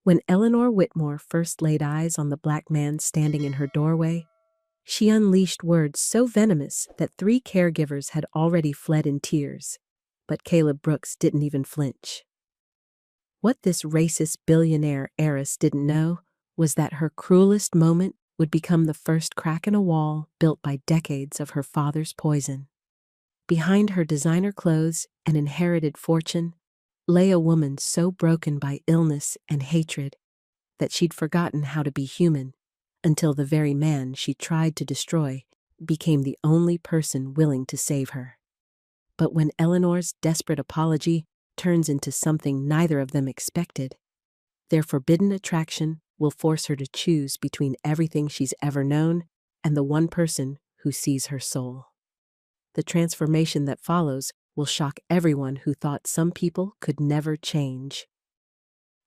When Eleanor Whitmore first laid eyes on the black man standing in her doorway, she unleashed words so venomous that 3 caregivers had already fled in tears. But Caleb Brooks didn't even flinch. What this racist billionaire heiress didn't know was that her cruelest moment would become the first crack in a wall built by decades of her father's poison. Behind her designer clothes and inherited fortune lay a woman so broken by illness and hatred that she'd forgotten how to be human until the very man she tried to destroy became the only person willing to save her. But when Eleanor's desperate apology turns into something neither of them expected, their forbidden attraction will force her to choose between everything she's ever known and the one person who sees her soul. The transformation that follows will shock everyone who thought some people could never change.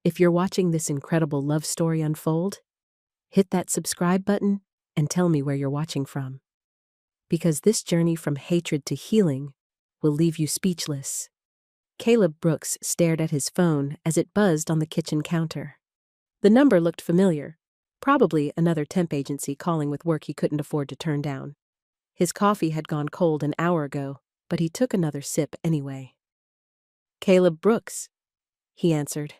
If you're watching this incredible love story unfold, hit that subscribe button and tell me where you're watching from. Because this journey from hatred to healing will leave you speechless. Caleb Brooks stared at his phone as it buzzed on the kitchen counter. The number looked familiar, probably another temp agency calling with work he couldn't afford to turn down. His coffee had gone cold an hour ago, but he took another sip anyway. "Caleb Brooks," he answered.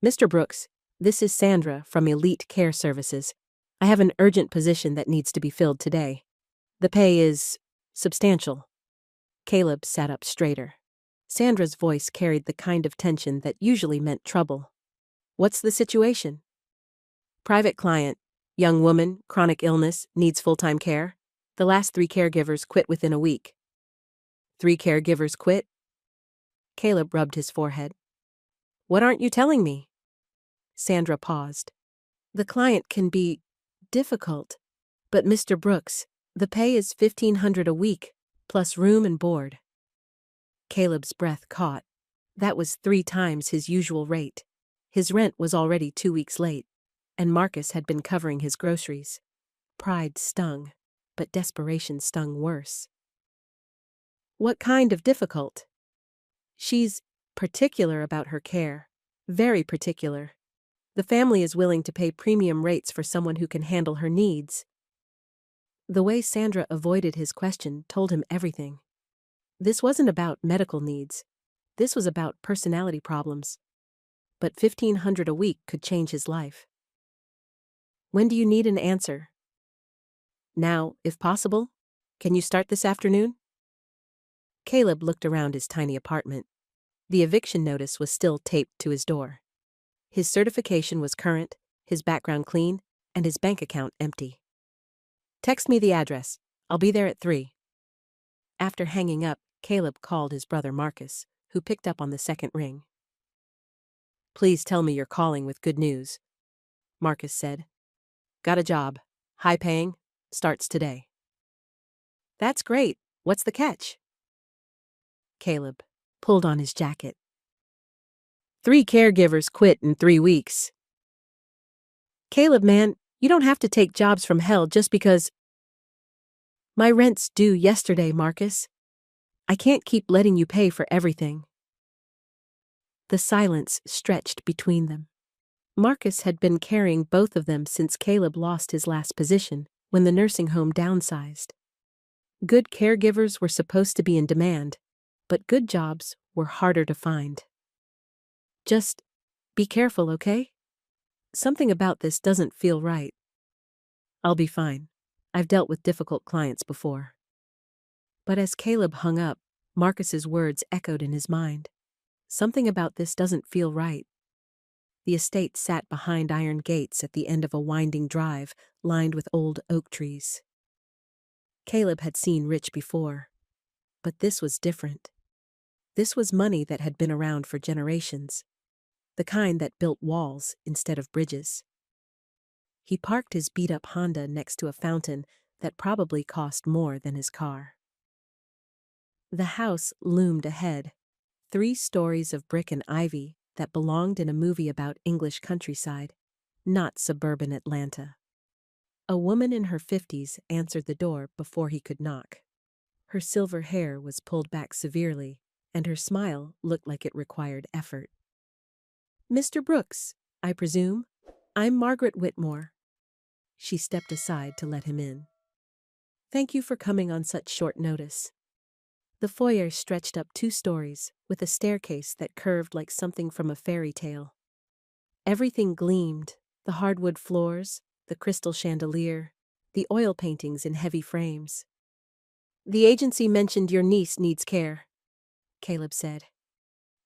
"Mr. Brooks, this is Sandra from Elite Care Services. I have an urgent position that needs to be filled today. The pay is substantial." Caleb sat up straighter. Sandra's voice carried the kind of tension that usually meant trouble. "What's the situation?" "Private client, young woman, chronic illness, needs full-time care. The last 3 caregivers quit within a week." 3 caregivers quit? Caleb rubbed his forehead. "What aren't you telling me?" Sandra paused. "The client can be difficult, but Mr. Brooks, the pay is $1,500 a week, plus room and board." Caleb's breath caught. That was 3 times his usual rate. His rent was already 2 weeks late, and Marcus had been covering his groceries. Pride stung, but desperation stung worse. "What kind of difficult?" "She's particular about her care. Very particular. The family is willing to pay premium rates for someone who can handle her needs." The way Sandra avoided his question told him everything. This wasn't about medical needs. This was about personality problems. But $1,500 a week could change his life. "When do you need an answer?" "Now, if possible. Can you start this afternoon?" Caleb looked around his tiny apartment. The eviction notice was still taped to his door. His certification was current, his background clean, and his bank account empty. "Text me the address. I'll be there at 3. After hanging up, Caleb called his brother Marcus, who picked up on the second ring. "Please tell me you're calling with good news," Marcus said. "Got a job. High paying. Starts today." "That's great. What's the catch?" Caleb pulled on his jacket. 3 caregivers quit in 3 weeks. "Caleb, man, you don't have to take jobs from hell just because—" "My rent's due yesterday, Marcus. I can't keep letting you pay for everything." The silence stretched between them. Marcus had been carrying both of them since Caleb lost his last position when the nursing home downsized. Good caregivers were supposed to be in demand, but good jobs were harder to find. "Just be careful, okay? Something about this doesn't feel right." "I'll be fine. I've dealt with difficult clients before." But as Caleb hung up, Marcus's words echoed in his mind. Something about this doesn't feel right. The estate sat behind iron gates at the end of a winding drive lined with old oak trees. Caleb had seen rich before, but this was different. This was money that had been around for generations, the kind that built walls instead of bridges. He parked his beat-up Honda next to a fountain that probably cost more than his car. The house loomed ahead, 3 stories of brick and ivy that belonged in a movie about English countryside, not suburban Atlanta. A woman in her 50s answered the door before he could knock. Her silver hair was pulled back severely, and her smile looked like it required effort. "Mr. Brooks, I presume? I'm Margaret Whitmore. She stepped aside to let him in. Thank you for coming on such short notice. The foyer stretched up 2 stories, with a staircase that curved like something from a fairy tale. Everything gleamed, the hardwood floors, the crystal chandelier, the oil paintings in heavy frames. The agency mentioned your niece needs care, Caleb said.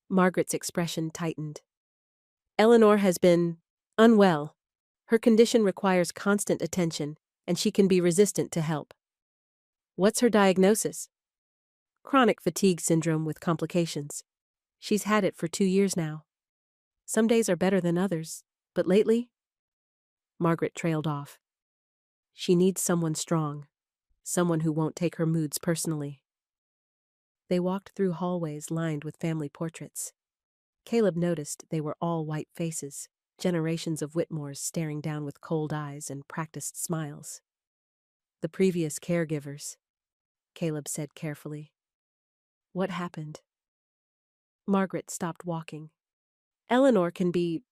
Margaret's expression tightened. Eleanor has been unwell. Her condition requires constant attention, and she can be resistant to help. What's her diagnosis? Chronic fatigue syndrome with complications. She's had it for 2 years now. Some days are better than others, but lately? Margaret trailed off. She needs someone strong, someone who won't take her moods personally. They walked through hallways lined with family portraits. Caleb noticed they were all white faces, generations of Whitmores staring down with cold eyes and practiced smiles. The previous caregivers, Caleb said carefully. What happened? Margaret stopped walking. Eleanor can be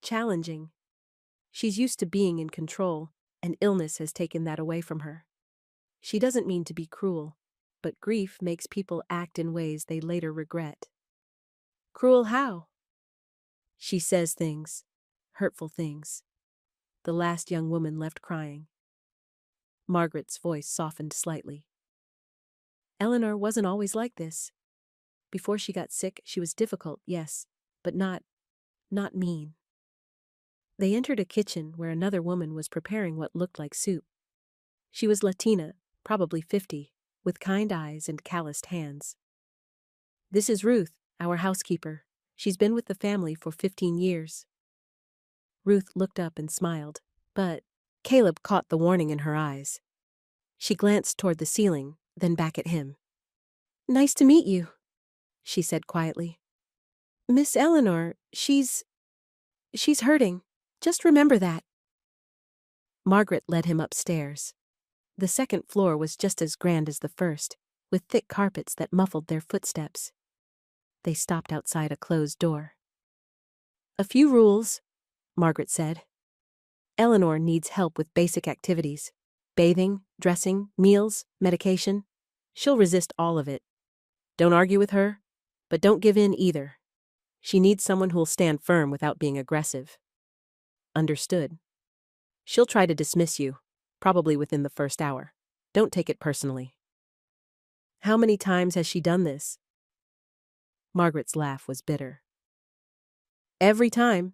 challenging. She's used to being in control, and illness has taken that away from her. She doesn't mean to be cruel, but grief makes people act in ways they later regret. Cruel how? She says things, hurtful things. The last young woman left crying. Margaret's voice softened slightly. Eleanor wasn't always like this. Before she got sick, she was difficult, yes, but not mean. They entered a kitchen where another woman was preparing what looked like soup. She was Latina, probably 50, with kind eyes and calloused hands. This is Ruth, our housekeeper. She's been with the family for 15 years. Ruth looked up and smiled, but Caleb caught the warning in her eyes. She glanced toward the ceiling, then back at him. Nice to meet you, she said quietly. Miss Eleanor, she's hurting. Just remember that. Margaret led him upstairs. The second floor was just as grand as the first, with thick carpets that muffled their footsteps. They stopped outside a closed door. A few rules, Margaret said. Eleanor needs help with basic activities. Bathing, dressing, meals, medication. She'll resist all of it. Don't argue with her, but don't give in either. She needs someone who'll stand firm without being aggressive. Understood. She'll try to dismiss you, probably within the first hour. Don't take it personally. How many times has she done this? Margaret's laugh was bitter. Every time.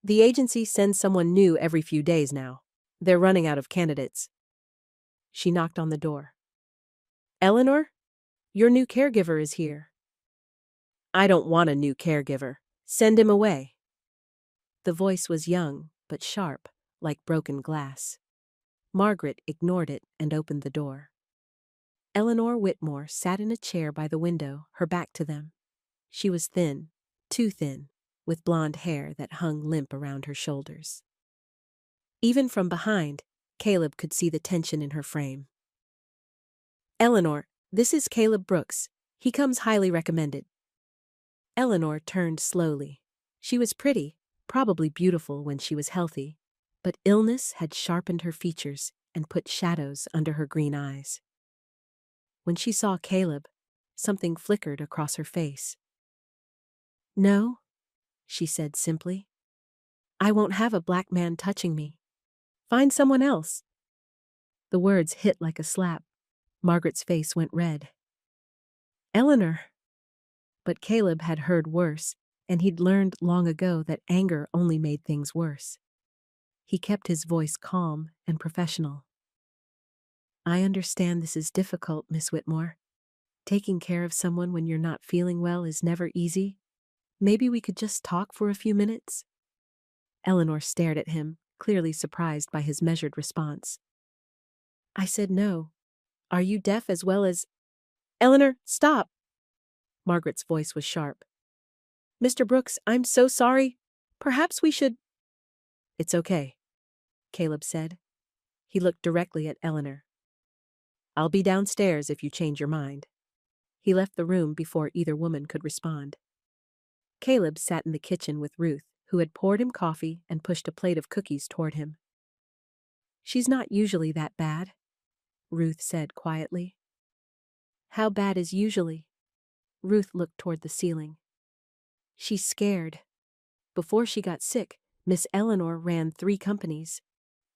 The agency sends someone new every few days now. They're running out of candidates. She knocked on the door. Eleanor, your new caregiver is here. I don't want a new caregiver. Send him away. The voice was young, but sharp, like broken glass. Margaret ignored it and opened the door. Eleanor Whitmore sat in a chair by the window, her back to them. She was thin, too thin, with blonde hair that hung limp around her shoulders. Even from behind, Caleb could see the tension in her frame. Eleanor, this is Caleb Brooks. He comes highly recommended. Eleanor turned slowly. She was pretty, probably beautiful when she was healthy, but illness had sharpened her features and put shadows under her green eyes. When she saw Caleb, something flickered across her face. No, she said simply. I won't have a black man touching me. Find someone else. The words hit like a slap. Margaret's face went red. Eleanor. But Caleb had heard worse, and he'd learned long ago that anger only made things worse. He kept his voice calm and professional. I understand this is difficult, Miss Whitmore. Taking care of someone when you're not feeling well is never easy. Maybe we could just talk for a few minutes? Eleanor stared at him, clearly surprised by his measured response. I said no. Are you deaf as well as— Eleanor, stop! Margaret's voice was sharp. Mr. Brooks, I'm so sorry. Perhaps we should— It's okay, Caleb said. He looked directly at Eleanor. I'll be downstairs if you change your mind. He left the room before either woman could respond. Caleb sat in the kitchen with Ruth, who had poured him coffee and pushed a plate of cookies toward him. "She's not usually that bad," Ruth said quietly. "How bad is usually?" Ruth looked toward the ceiling. "She's scared. Before she got sick, Miss Eleanor ran 3 companies.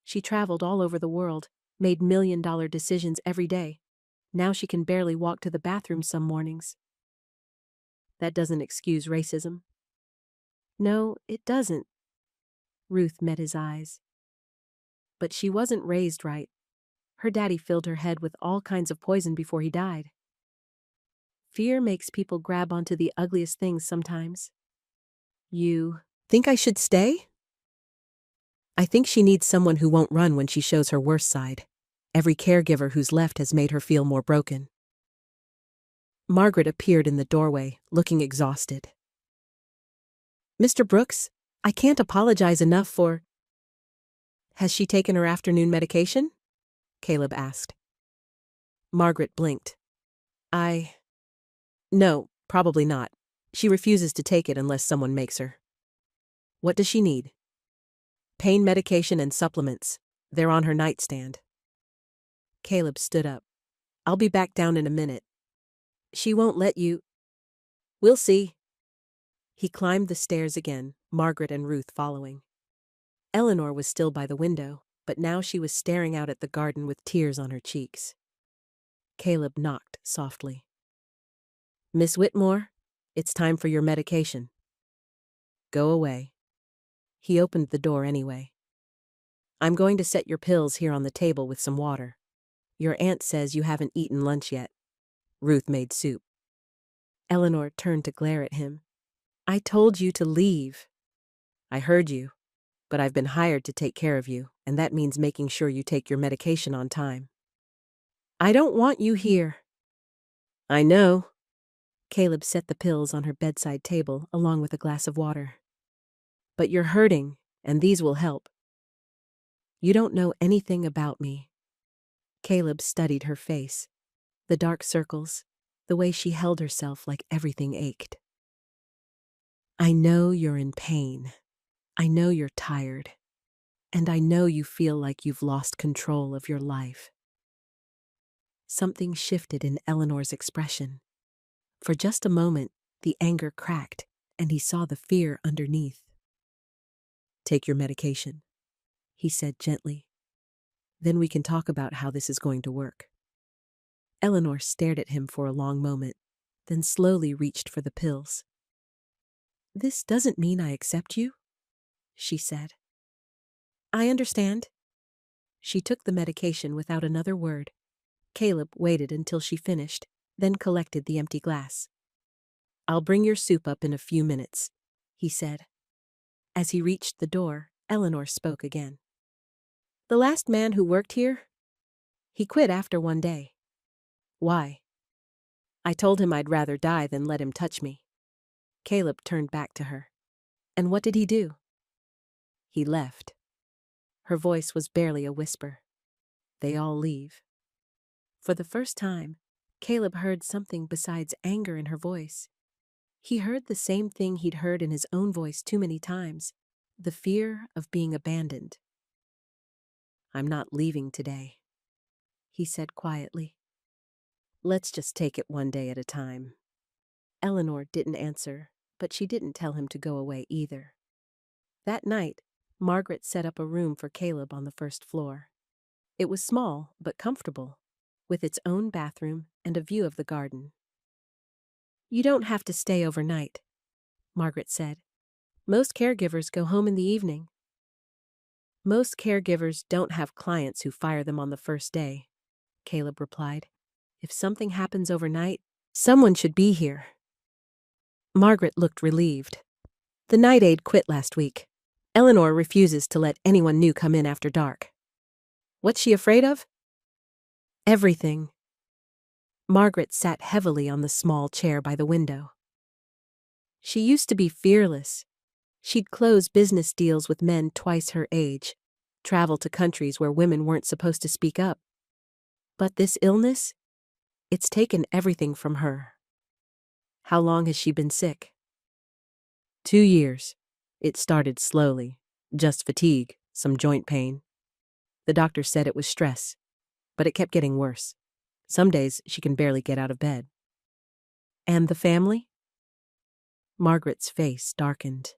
She traveled all over the world, made million-dollar decisions every day. Now she can barely walk to the bathroom some mornings." "That doesn't excuse racism." "No, it doesn't." Ruth met his eyes. "But she wasn't raised right. Her daddy filled her head with all kinds of poison before he died. Fear makes people grab onto the ugliest things sometimes." "You think I should stay?" "I think she needs someone who won't run when she shows her worst side. Every caregiver who's left has made her feel more broken." Margaret appeared in the doorway, looking exhausted. "Mr. Brooks, I can't apologize enough for—" "Has she taken her afternoon medication?" Caleb asked. Margaret blinked. No, probably not. She refuses to take it unless someone makes her." "What does she need?" "Pain medication and supplements. They're on her nightstand." Caleb stood up. "I'll be back down in a minute." "She won't let you—" "We'll see." He climbed the stairs again, Margaret and Ruth following. Eleanor was still by the window, but now she was staring out at the garden with tears on her cheeks. Caleb knocked softly. "Miss Whitmore, it's time for your medication." "Go away." He opened the door anyway. "I'm going to set your pills here on the table with some water. Your aunt says you haven't eaten lunch yet." Ruth made soup. Eleanor turned to glare at him. "I told you to leave." "I heard you, but I've been hired to take care of you, and that means making sure you take your medication on time." "I don't want you here." "I know." Caleb set the pills on her bedside table along with a glass of water. "But you're hurting, and these will help." "You don't know anything about me." Caleb studied her face, the dark circles, the way she held herself like everything ached. "I know you're in pain. I know you're tired. And I know you feel like you've lost control of your life." Something shifted in Eleanor's expression. For just a moment, the anger cracked, and he saw the fear underneath. "Take your medication," he said gently. "Then we can talk about how this is going to work." Eleanor stared at him for a long moment, then slowly reached for the pills. "This doesn't mean I accept you," she said. "I understand." She took the medication without another word. Caleb waited until she finished, then collected the empty glass. "I'll bring your soup up in a few minutes," he said. As he reached the door, Eleanor spoke again. "The last man who worked here? He quit after 1 day." "Why?" "I told him I'd rather die than let him touch me." Caleb turned back to her. "And what did he do?" "He left." Her voice was barely a whisper. "They all leave." For the first time, Caleb heard something besides anger in her voice. He heard the same thing he'd heard in his own voice too many times, the fear of being abandoned. "I'm not leaving today," he said quietly. "Let's just take it 1 day at a time." Eleanor didn't answer, but she didn't tell him to go away either. That night, Margaret set up a room for Caleb on the first floor. It was small but comfortable, with its own bathroom and a view of the garden. "You don't have to stay overnight," Margaret said. "Most caregivers go home in the evening." "Most caregivers don't have clients who fire them on the first day," Caleb replied. "If something happens overnight, someone should be here." Margaret looked relieved. "The night aide quit last week. Eleanor refuses to let anyone new come in after dark." "What's she afraid of?" "Everything." Margaret sat heavily on the small chair by the window. "She used to be fearless. She'd close business deals with men twice her age, travel to countries where women weren't supposed to speak up. But this illness, it's taken everything from her." "How long has she been sick?" 2 years. It started slowly, just fatigue, some joint pain. The doctor said it was stress, but it kept getting worse. Some days she can barely get out of bed. And the family? Margaret's face darkened.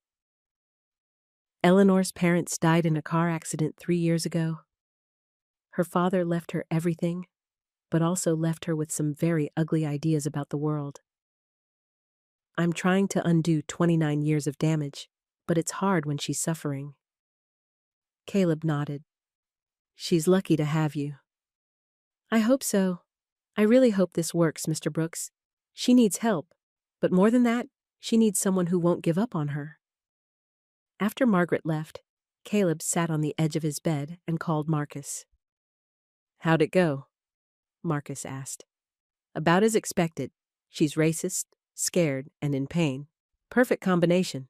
Eleanor's parents died in a car accident 3 years ago. Her father left her everything, but also left her with some very ugly ideas about the world. I'm trying to undo 29 years of damage, but it's hard when she's suffering. Caleb nodded. She's lucky to have you. I hope so. I really hope this works, Mr. Brooks. She needs help, but more than that, she needs someone who won't give up on her. After Margaret left, Caleb sat on the edge of his bed and called Marcus. How'd it go? Marcus asked. About as expected. She's racist, scared, and in pain. Perfect combination.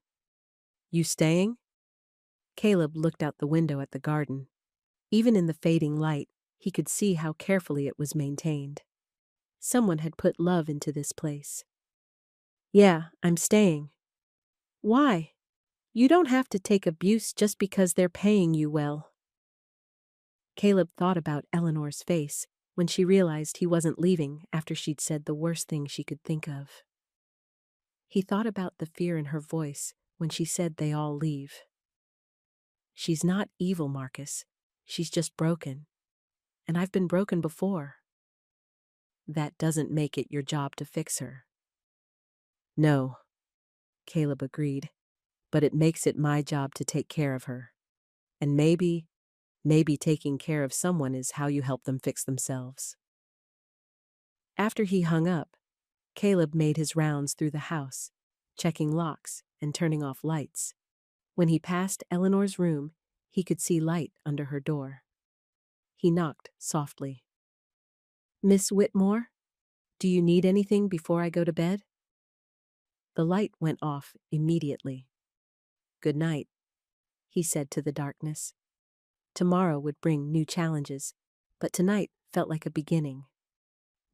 You staying? Caleb looked out the window at the garden. Even in the fading light, he could see how carefully it was maintained. Someone had put love into this place. Yeah, I'm staying. Why? You don't have to take abuse just because they're paying you well. Caleb thought about Eleanor's face when she realized he wasn't leaving after she'd said the worst thing she could think of. He thought about the fear in her voice when she said they all leave. She's not evil, Marcus. She's just broken. And I've been broken before. That doesn't make it your job to fix her. No, Caleb agreed, but it makes it my job to take care of her. And maybe taking care of someone is how you help them fix themselves. After he hung up, Caleb made his rounds through the house, checking locks and turning off lights. When he passed Eleanor's room, he could see light under her door. He knocked softly. Miss Whitmore, do you need anything before I go to bed? The light went off immediately. Good night, he said to the darkness. Tomorrow would bring new challenges, but tonight felt like a beginning.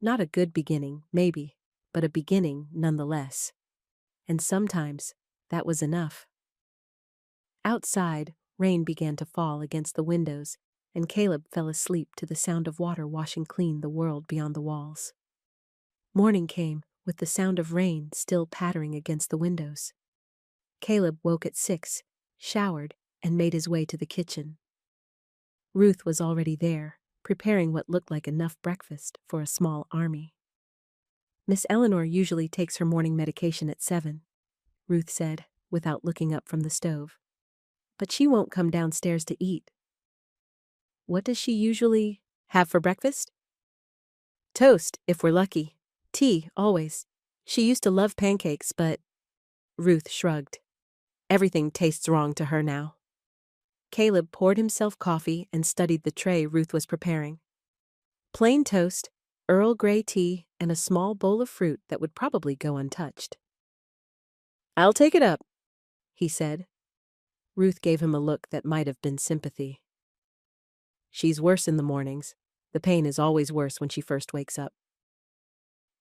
Not a good beginning, maybe, but a beginning nonetheless. And sometimes that was enough. Outside, rain began to fall against the windows, and Caleb fell asleep to the sound of water washing clean the world beyond the walls. Morning came, with the sound of rain still pattering against the windows. Caleb woke at 6, showered, and made his way to the kitchen. Ruth was already there, preparing what looked like enough breakfast for a small army. Miss Eleanor usually takes her morning medication at 7, Ruth said, without looking up from the stove. But she won't come downstairs to eat. What does she usually have for breakfast? Toast, if we're lucky. Tea, always. She used to love pancakes, but... Ruth shrugged. Everything tastes wrong to her now. Caleb poured himself coffee and studied the tray Ruth was preparing. Plain toast, Earl Grey tea, and a small bowl of fruit that would probably go untouched. I'll take it up, he said. Ruth gave him a look that might have been sympathy. She's worse in the mornings. The pain is always worse when she first wakes up.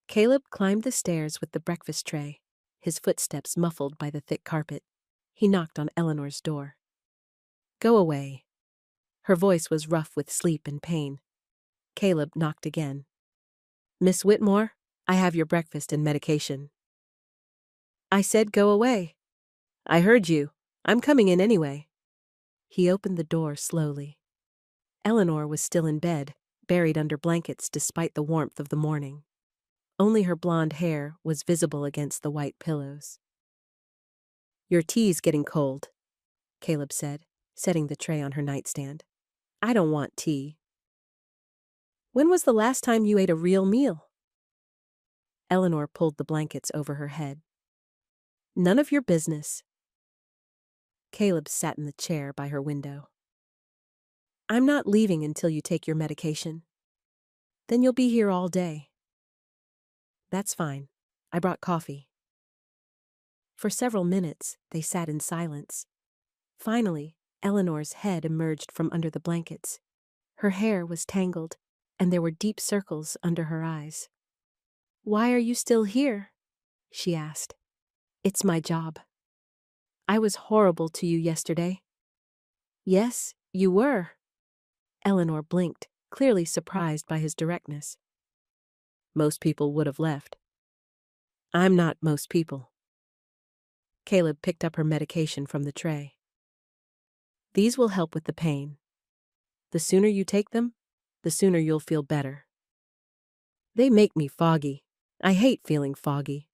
Caleb climbed the stairs with the breakfast tray, his footsteps muffled by the thick carpet. He knocked on Eleanor's door. Go away. Her voice was rough with sleep and pain. Caleb knocked again. Miss Whitmore, I have your breakfast and medication. I said go away. I heard you. I'm coming in anyway. He opened the door slowly. Eleanor was still in bed, buried under blankets despite the warmth of the morning. Only her blonde hair was visible against the white pillows. Your tea's getting cold, Caleb said, setting the tray on her nightstand. I don't want tea. When was the last time you ate a real meal? Eleanor pulled the blankets over her head. None of your business. Caleb sat in the chair by her window. I'm not leaving until you take your medication. Then you'll be here all day. That's fine. I brought coffee. For several minutes, they sat in silence. Finally, Eleanor's head emerged from under the blankets. Her hair was tangled, and there were deep circles under her eyes. Why are you still here? She asked. It's my job. I was horrible to you yesterday. Yes, you were. Eleanor blinked, clearly surprised by his directness. Most people would have left. I'm not most people. Caleb picked up her medication from the tray. These will help with the pain. The sooner you take them, the sooner you'll feel better. They make me foggy. I hate feeling foggy.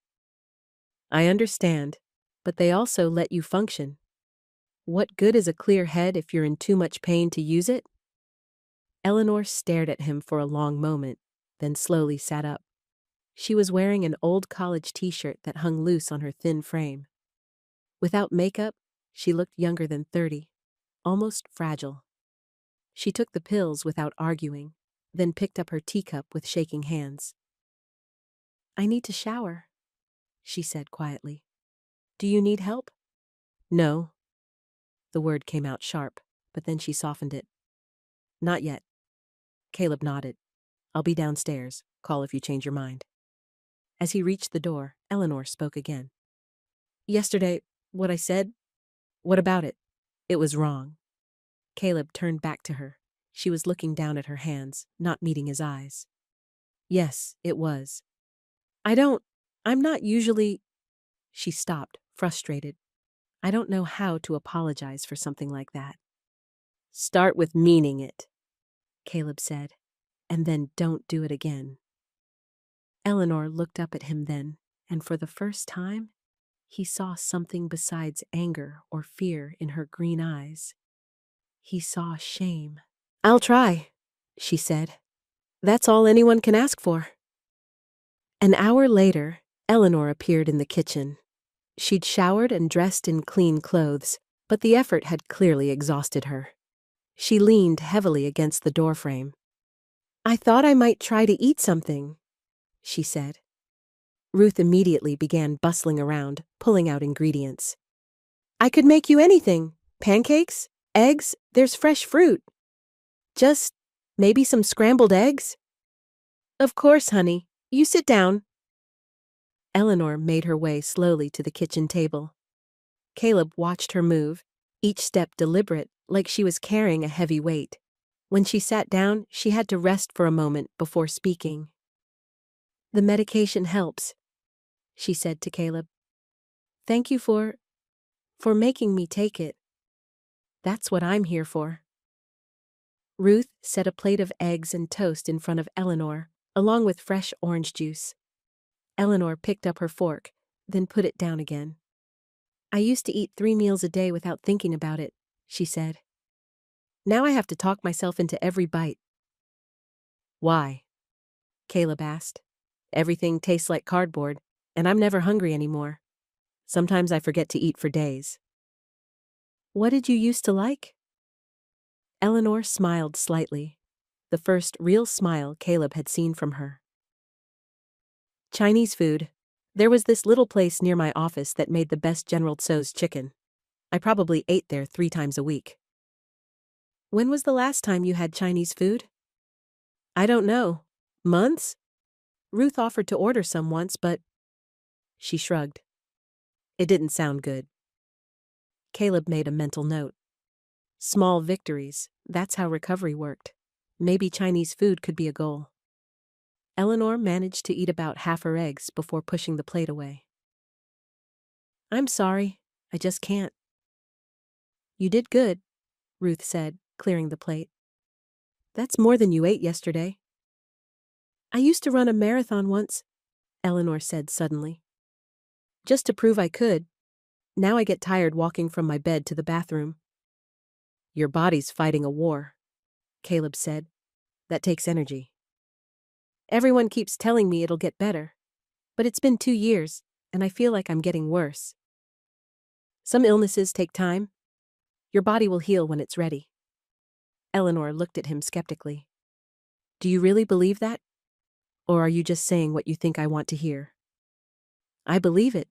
I understand, but they also let you function. What good is a clear head if you're in too much pain to use it? Eleanor stared at him for a long moment, then slowly sat up. She was wearing an old college t-shirt that hung loose on her thin frame. Without makeup, she looked younger than 30, almost fragile. She took the pills without arguing, then picked up her teacup with shaking hands. I need to shower, she said quietly. Do you need help? No. The word came out sharp, but then she softened it. Not yet. Caleb nodded. I'll be downstairs. Call if you change your mind. As he reached the door, Eleanor spoke again. Yesterday, what I said? What about it? It was wrong. Caleb turned back to her. She was looking down at her hands, not meeting his eyes. Yes, it was. I'm not usually... She stopped, frustrated. I don't know how to apologize for something like that. Start with meaning it, Caleb said, and then don't do it again. Eleanor looked up at him then, and for the first time, he saw something besides anger or fear in her green eyes. He saw shame. I'll try, she said. That's all anyone can ask for. An hour later, Eleanor appeared in the kitchen. She'd showered and dressed in clean clothes, but the effort had clearly exhausted her. She leaned heavily against the doorframe. I thought I might try to eat something, she said. Ruth immediately began bustling around, pulling out ingredients. I could make you anything. Pancakes, eggs, there's fresh fruit. Just maybe some scrambled eggs? Of course, honey. You sit down. Eleanor made her way slowly to the kitchen table. Caleb watched her move, each step deliberate, like she was carrying a heavy weight. When she sat down, she had to rest for a moment before speaking. The medication helps, she said to Caleb. Thank you for making me take it. That's what I'm here for. Ruth set a plate of eggs and toast in front of Eleanor, along with fresh orange juice. Eleanor picked up her fork, then put it down again. I used to eat 3 meals a day without thinking about it, she said. Now I have to talk myself into every bite. Why? Caleb asked. Everything tastes like cardboard, and I'm never hungry anymore. Sometimes I forget to eat for days. What did you used to like? Eleanor smiled slightly, the first real smile Caleb had seen from her. Chinese food. There was this little place near my office that made the best General Tso's chicken. I probably ate there 3 times a week. When was the last time you had Chinese food? I don't know. Months? Ruth offered to order some once, but... She shrugged. It didn't sound good. Caleb made a mental note. Small victories, that's how recovery worked. Maybe Chinese food could be a goal. Eleanor managed to eat about half her eggs before pushing the plate away. I'm sorry, I just can't. You did good, Ruth said, clearing the plate. That's more than you ate yesterday. I used to run a marathon once, Eleanor said suddenly. Just to prove I could. Now I get tired walking from my bed to the bathroom. Your body's fighting a war, Caleb said. That takes energy. Everyone keeps telling me it'll get better, but it's been 2 years, and I feel like I'm getting worse. Some illnesses take time. Your body will heal when it's ready. Eleanor looked at him skeptically. Do you really believe that? Or are you just saying what you think I want to hear? I believe it.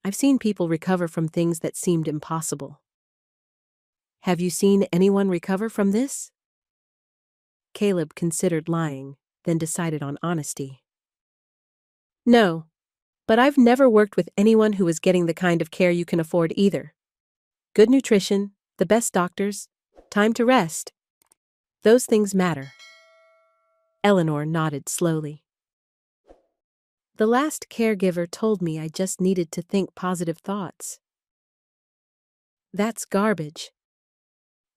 I've seen people recover from things that seemed impossible. Have you seen anyone recover from this? Caleb considered lying, then decided on honesty. No, But I've never worked with anyone who was getting the kind of care you can afford either. Good nutrition, the best doctors, time to rest. Those things matter. Eleanor nodded slowly. The last caregiver told me I just needed to think positive thoughts. That's garbage.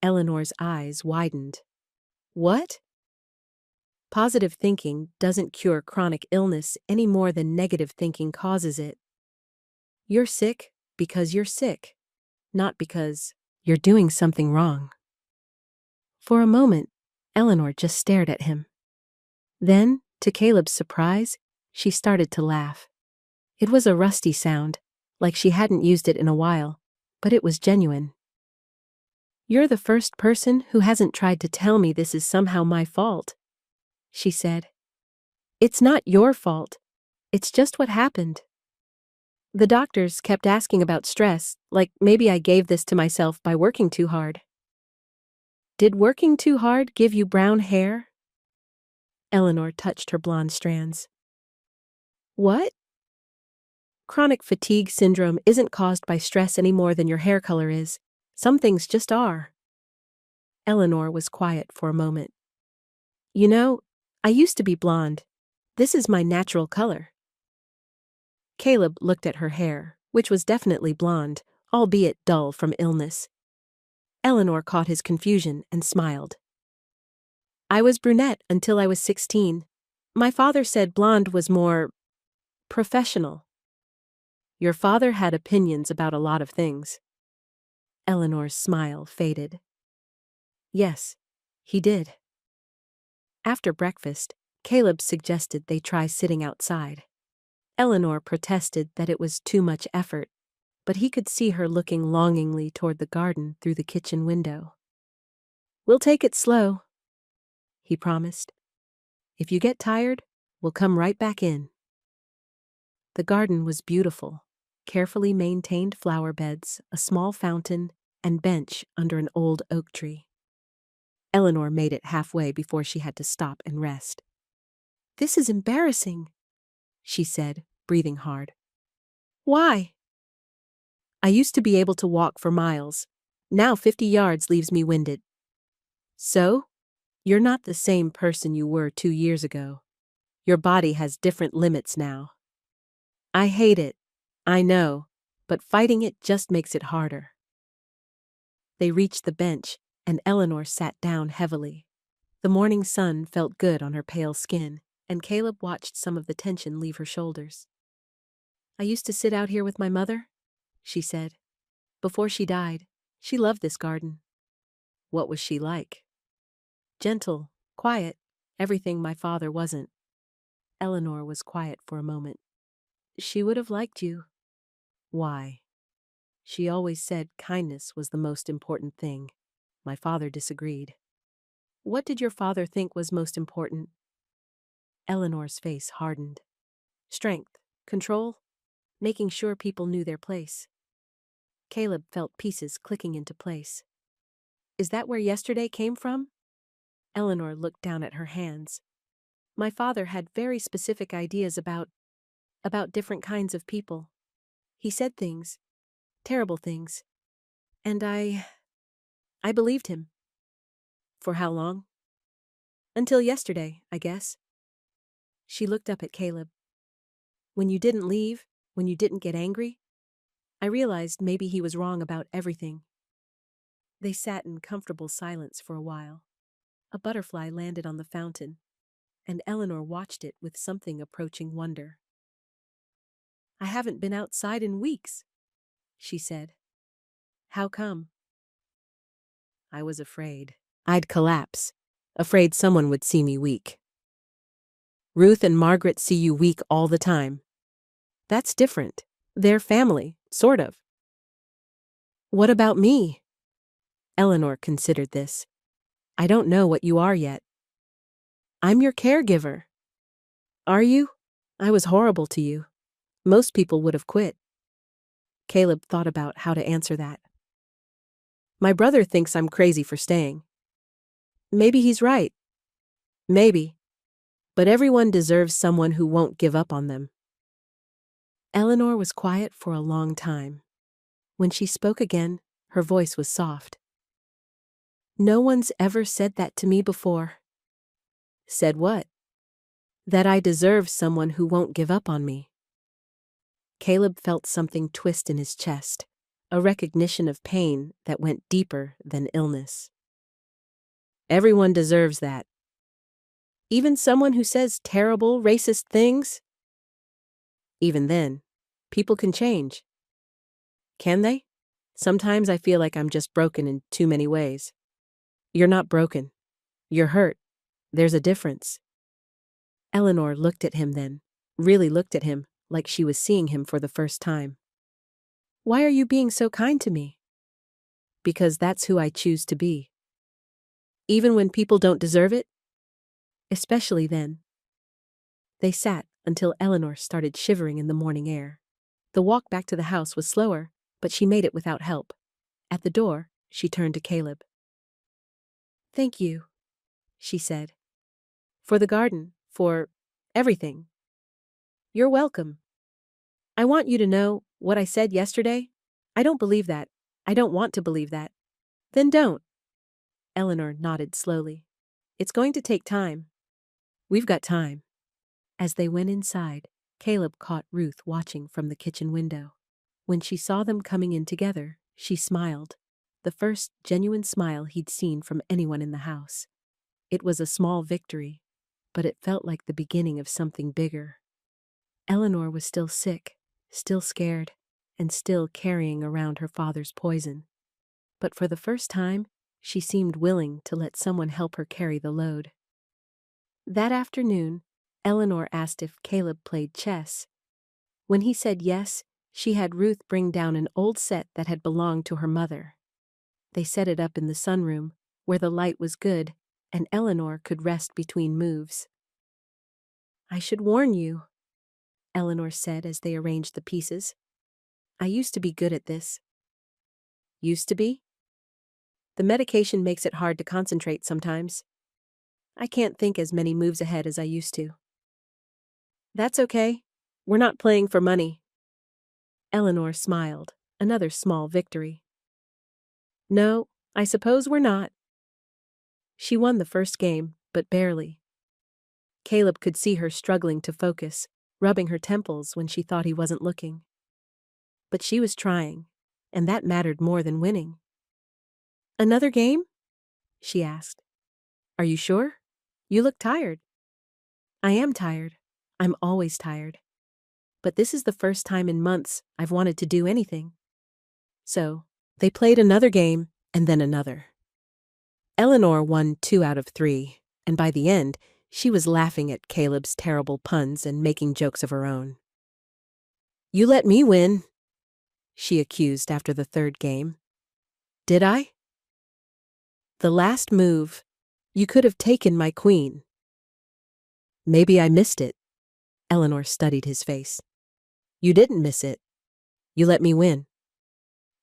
Eleanor's eyes widened. What? Positive thinking doesn't cure chronic illness any more than negative thinking causes it. You're sick because you're sick, not because you're doing something wrong. For a moment, Eleanor just stared at him. Then, to Caleb's surprise, she started to laugh. It was a rusty sound, like she hadn't used it in a while, but it was genuine. You're the first person who hasn't tried to tell me this is somehow my fault, she said. It's not your fault. It's just what happened. The doctors kept asking about stress, like maybe I gave this to myself by working too hard. Did working too hard give you brown hair? Eleanor touched her blonde strands. What? Chronic fatigue syndrome isn't caused by stress any more than your hair color is. Some things just are. Eleanor was quiet for a moment. You know, I used to be blonde. This is my natural color. Caleb looked at her hair, which was definitely blonde, albeit dull from illness. Eleanor caught his confusion and smiled. I was brunette until I was 16. My father said blonde was more professional. Your father had opinions about a lot of things. Eleanor's smile faded. Yes, he did. After breakfast, Caleb suggested they try sitting outside. Eleanor protested that it was too much effort, but he could see her looking longingly toward the garden through the kitchen window. We'll take it slow, he promised. If you get tired, we'll come right back in. The garden was beautiful. Carefully maintained flower beds, a small fountain, and bench under an old oak tree. Eleanor made it halfway before she had to stop and rest. This is embarrassing, she said, breathing hard. Why? I used to be able to walk for miles. Now 50 yards leaves me winded. So? You're not the same person you were 2 years ago. Your body has different limits now. I hate it. I know, but fighting it just makes it harder. They reached the bench, and Eleanor sat down heavily. The morning sun felt good on her pale skin, and Caleb watched some of the tension leave her shoulders. I used to sit out here with my mother, she said. Before she died, she loved this garden. What was she like? Gentle, quiet, everything my father wasn't. Eleanor was quiet for a moment. She would have liked you. Why? She always said kindness was the most important thing. My father disagreed. What did your father think was most important? Eleanor's face hardened. Strength, control, making sure people knew their place. Caleb felt pieces clicking into place. Is that where yesterday came from? Eleanor looked down at her hands. My father had very specific ideas about different kinds of people. He said things, terrible things, and I believed him. For how long? Until yesterday, I guess. She looked up at Caleb. When you didn't leave, when you didn't get angry, I realized maybe he was wrong about everything. They sat in comfortable silence for a while. A butterfly landed on the fountain, and Eleanor watched it with something approaching wonder. I haven't been outside in weeks, she said. How come? I was afraid. I'd collapse, afraid someone would see me weak. Ruth and Margaret see you weak all the time. That's different. They're family, sort of. What about me? Eleanor considered this. I don't know what you are yet. I'm your caregiver. Are you? I was horrible to you. Most people would have quit. Caleb thought about how to answer that. My brother thinks I'm crazy for staying. Maybe he's right. Maybe. But everyone deserves someone who won't give up on them. Eleanor was quiet for a long time. When she spoke again, her voice was soft. No one's ever said that to me before. Said what? That I deserve someone who won't give up on me. Caleb felt something twist in his chest, a recognition of pain that went deeper than illness. Everyone deserves that. Even someone who says terrible, racist things? Even then, people can change. Can they? Sometimes I feel like I'm just broken in too many ways. You're not broken. You're hurt. There's a difference. Eleanor looked at him then, really looked at him, like she was seeing him for the first time. Why are you being so kind to me? Because that's who I choose to be. Even when people don't deserve it? Especially then. They sat until Eleanor started shivering in the morning air. The walk back to the house was slower, but she made it without help. At the door, she turned to Caleb. Thank you, she said. For the garden, for everything. You're welcome. I want you to know what I said yesterday. I don't believe that. I don't want to believe that. Then don't. Eleanor nodded slowly. It's going to take time. We've got time. As they went inside, Caleb caught Ruth watching from the kitchen window. When she saw them coming in together, she smiled. The first genuine smile he'd seen from anyone in the house. It was a small victory, but it felt like the beginning of something bigger. Eleanor was still sick, still scared, and still carrying around her father's poison. But for the first time, she seemed willing to let someone help her carry the load. That afternoon, Eleanor asked if Caleb played chess. When he said yes, she had Ruth bring down an old set that had belonged to her mother. They set it up in the sunroom, where the light was good, and Eleanor could rest between moves. I should warn you, Eleanor said as they arranged the pieces. I used to be good at this. Used to be? The medication makes it hard to concentrate sometimes. I can't think as many moves ahead as I used to. That's okay. We're not playing for money. Eleanor smiled, another small victory. No, I suppose we're not. She won the first game, but barely. Caleb could see her struggling to focus, rubbing her temples when she thought he wasn't looking. But she was trying, and that mattered more than winning. Another game? She asked. Are you sure? You look tired. I am tired. I'm always tired. But this is the first time in months I've wanted to do anything. So, they played another game, and then another. Eleanor won 2 out of 3, and by the end, she was laughing at Caleb's terrible puns and making jokes of her own. You let me win, she accused after the third game. Did I? The last move, you could have taken my queen. Maybe I missed it. Eleanor studied his face. You didn't miss it. You let me win.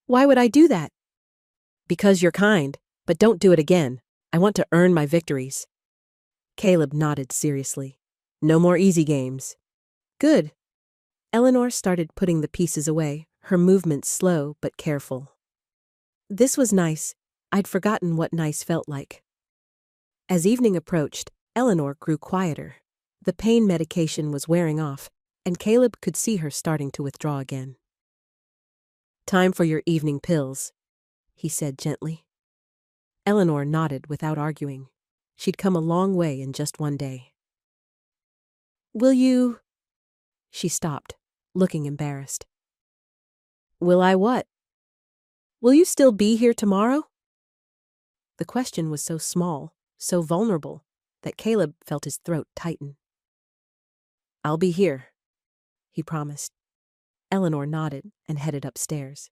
Why would I do that? Because you're kind, but don't do it again. I want to earn my victories. Caleb nodded seriously. No more easy games. Good. Eleanor started putting the pieces away, her movements slow but careful. This was nice. I'd forgotten what nice felt like. As evening approached, Eleanor grew quieter. The pain medication was wearing off, and Caleb could see her starting to withdraw again. Time for your evening pills, he said gently. Eleanor nodded without arguing. She'd come a long way in just one day. Will you? She stopped, looking embarrassed. Will I what? Will you still be here tomorrow? The question was so small, so vulnerable, that Caleb felt his throat tighten. I'll be here, he promised. Eleanor nodded and headed upstairs.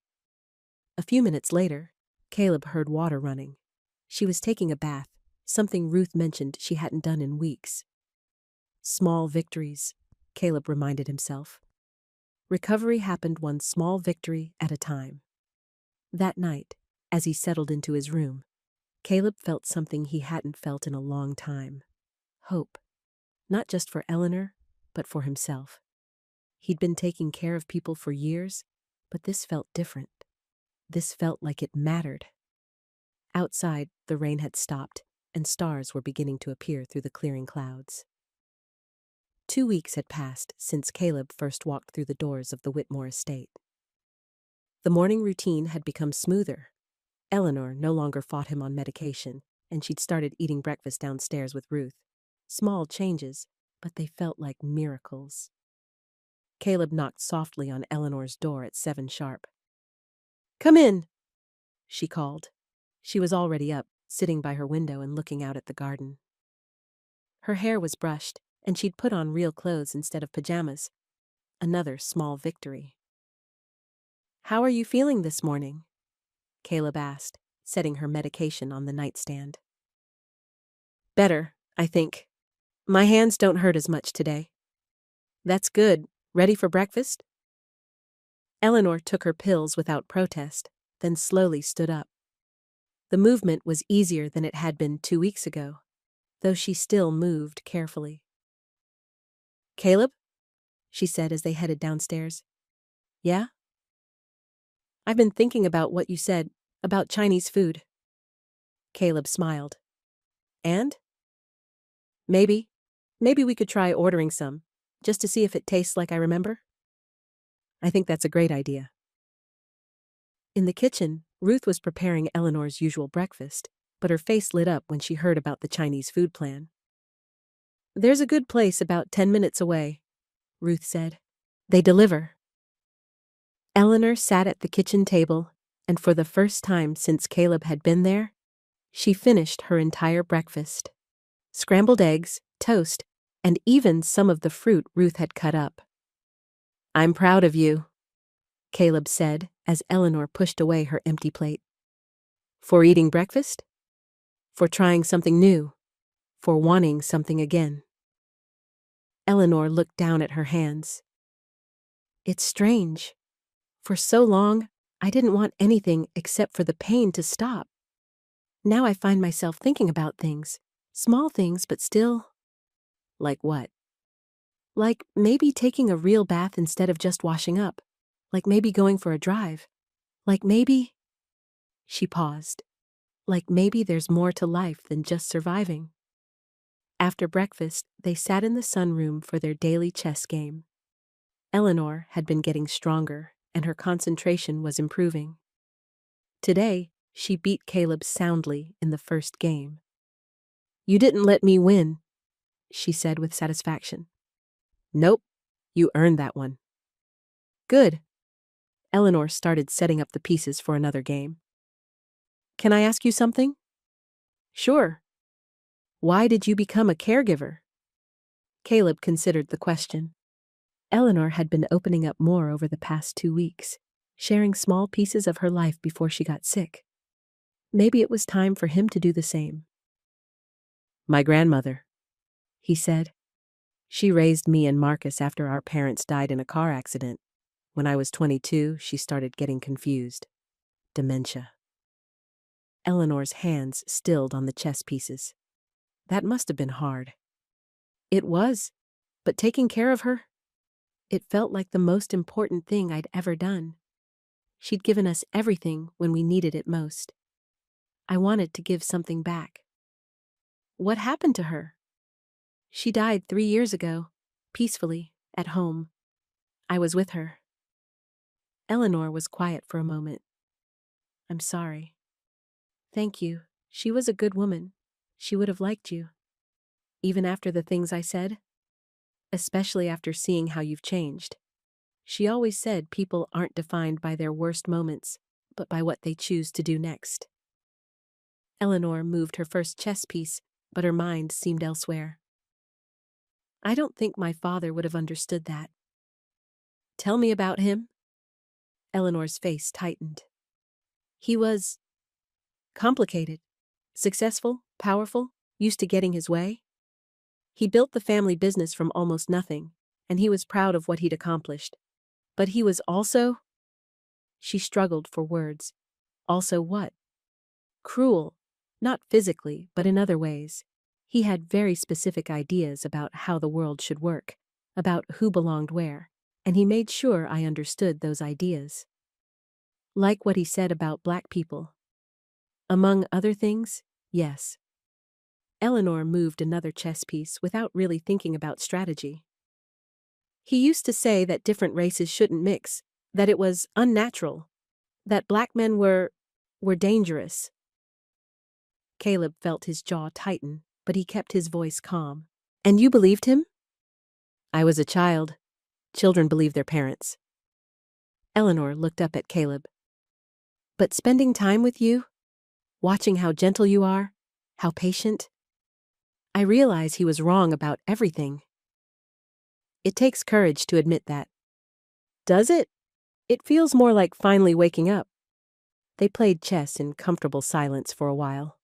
A few minutes later, Caleb heard water running. She was taking a bath, something Ruth mentioned she hadn't done in weeks. Small victories, Caleb reminded himself. Recovery happened one small victory at a time. That night, as he settled into his room, Caleb felt something he hadn't felt in a long time. Hope. Not just for Eleanor, but for himself. He'd been taking care of people for years, but this felt different. This felt like it mattered. Outside, the rain had stopped, and stars were beginning to appear through the clearing clouds. 2 weeks had passed since Caleb first walked through the doors of the Whitmore estate. The morning routine had become smoother. Eleanor no longer fought him on medication, and she'd started eating breakfast downstairs with Ruth. Small changes, but they felt like miracles. Caleb knocked softly on Eleanor's door at 7 sharp. "Come in," she called. She was already up, sitting by her window and looking out at the garden. Her hair was brushed, and she'd put on real clothes instead of pajamas. Another small victory. "How are you feeling this morning?" Caleb asked, setting her medication on the nightstand. "Better, I think. My hands don't hurt as much today." "That's good. Ready for breakfast?" Eleanor took her pills without protest, then slowly stood up. The movement was easier than it had been 2 weeks ago, though she still moved carefully. "Caleb?" she said as they headed downstairs. "Yeah?" "I've been thinking about what you said, about Chinese food." Caleb smiled. "And?" Maybe we could try ordering some, just to see if it tastes like I remember." "I think that's a great idea." In the kitchen, Ruth was preparing Eleanor's usual breakfast, but her face lit up when she heard about the Chinese food plan. "There's a good place about 10 minutes away," Ruth said. "They deliver." Eleanor sat at the kitchen table, and for the first time since Caleb had been there, she finished her entire breakfast. Scrambled eggs, toast, and even some of the fruit Ruth had cut up. "I'm proud of you," Caleb said as Eleanor pushed away her empty plate. "For eating breakfast? For trying something new? For wanting something again?" Eleanor looked down at her hands. "It's strange. For so long, I didn't want anything except for the pain to stop. Now I find myself thinking about things, small things, but still." "Like what?" "Like maybe taking a real bath instead of just washing up. Like maybe going for a drive. Like maybe—" She paused. "Like maybe there's more to life than just surviving." After breakfast, they sat in the sunroom for their daily chess game. Eleanor had been getting stronger, and her concentration was improving. Today, she beat Caleb soundly in the first game. "You didn't let me win," she said with satisfaction. "Nope, you earned that one." "Good." Eleanor started setting up the pieces for another game. "Can I ask you something?" "Sure." "Why did you become a caregiver?" Caleb considered the question. Eleanor had been opening up more over the past 2 weeks, sharing small pieces of her life before she got sick. Maybe it was time for him to do the same. "My grandmother," he said. "She raised me and Marcus after our parents died in a car accident. When I was 22, she started getting confused. Dementia." Eleanor's hands stilled on the chess pieces. That must have been hard. It was, but taking care of her? It felt like the most important thing I'd ever done. She'd given us everything when we needed it most. I wanted to give something back. "What happened to her?" "She died 3 years ago, peacefully, at home. I was with her." Eleanor was quiet for a moment. "I'm sorry." "Thank you. She was a good woman. She would have liked you." "Even after the things I said?" "Especially after seeing how you've changed. She always said people aren't defined by their worst moments, but by what they choose to do next." Eleanor moved her first chess piece, but her mind seemed elsewhere. "I don't think my father would have understood that." "Tell me about him." Eleanor's face tightened. "He was complicated, successful, powerful, used to getting his way. He built the family business from almost nothing, and he was proud of what he'd accomplished. But he was also—" She struggled for words. "Also what?" "Cruel. Not physically, but in other ways. He had very specific ideas about how the world should work, about who belonged where, and he made sure I understood those ideas. Like what he said about black people. Among other things, yes. Eleanor moved another chess piece without really thinking about strategy. He used to say that different races shouldn't mix, that it was unnatural, that black men were dangerous. Caleb felt his jaw tighten, but he kept his voice calm. And you believed him? I was a child. Children believe their parents. Eleanor looked up at Caleb. But spending time with you, watching how gentle you are, how patient, I realize he was wrong about everything. It takes courage to admit that. Does it? It feels more like finally waking up. They played chess in comfortable silence for a while.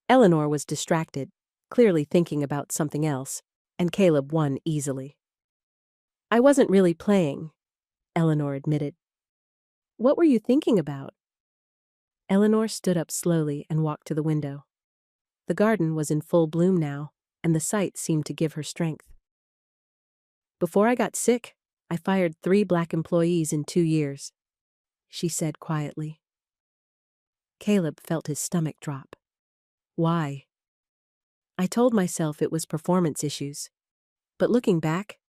Eleanor was distracted, clearly thinking about something else, and Caleb won easily. I wasn't really playing, Eleanor admitted. What were you thinking about? Eleanor stood up slowly and walked to the window. The garden was in full bloom now, and the sight seemed to give her strength. Before I got sick, I fired 3 black employees in 2 years, she said quietly. Caleb felt his stomach drop. Why? I told myself it was performance issues. But looking back,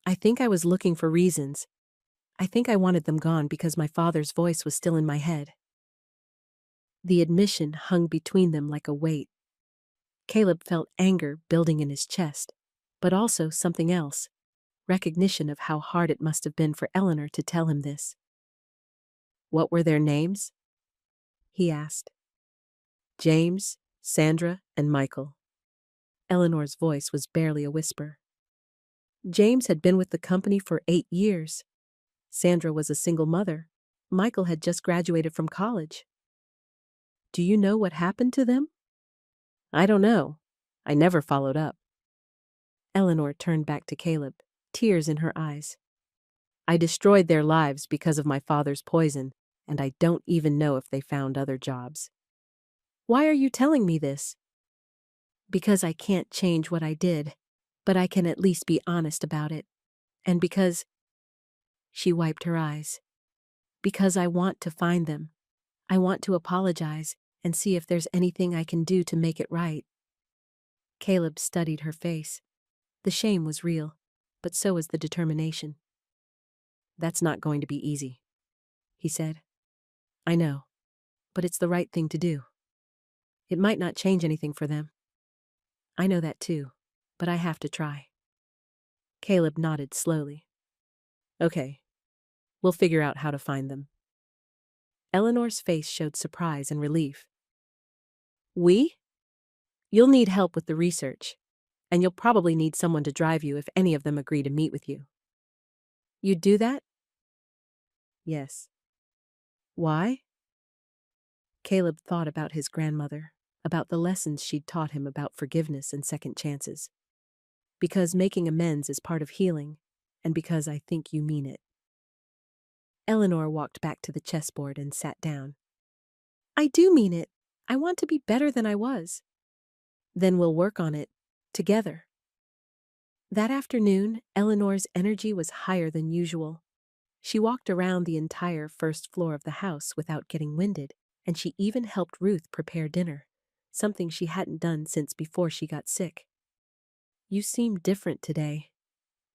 I think I was looking for reasons. I think I wanted them gone because my father's voice was still in my head. The admission hung between them like a weight. Caleb felt anger building in his chest, but also something else, recognition of how hard it must have been for Eleanor to tell him this. What were their names? He asked. James, Sandra, and Michael. Eleanor's voice was barely a whisper. James had been with the company for 8 years. Sandra was a single mother. Michael had just graduated from college. Do you know what happened to them? I don't know. I never followed up. Eleanor turned back to Caleb, tears in her eyes. I destroyed their lives because of my father's poison, and I don't even know if they found other jobs. Why are you telling me this? Because I can't change what I did, but I can at least be honest about it. And because... She wiped her eyes. Because I want to find them. I want to apologize and see if there's anything I can do to make it right. Caleb studied her face. The shame was real, but so was the determination. That's not going to be easy, he said. I know, but it's the right thing to do. It might not change anything for them. I know that too, but I have to try. Caleb nodded slowly. Okay, we'll figure out how to find them. Eleanor's face showed surprise and relief. We? You'll need help with the research, and you'll probably need someone to drive you if any of them agree to meet with you. You'd do that? Yes. Why? Caleb thought about his grandmother, about the lessons she'd taught him about forgiveness and second chances. Because making amends is part of healing, and because I think you mean it. Eleanor walked back to the chessboard and sat down. I do mean it. I want to be better than I was. Then we'll work on it, together. That afternoon, Eleanor's energy was higher than usual. She walked around the entire first floor of the house without getting winded, and she even helped Ruth prepare dinner, something she hadn't done since before she got sick. You seem different today,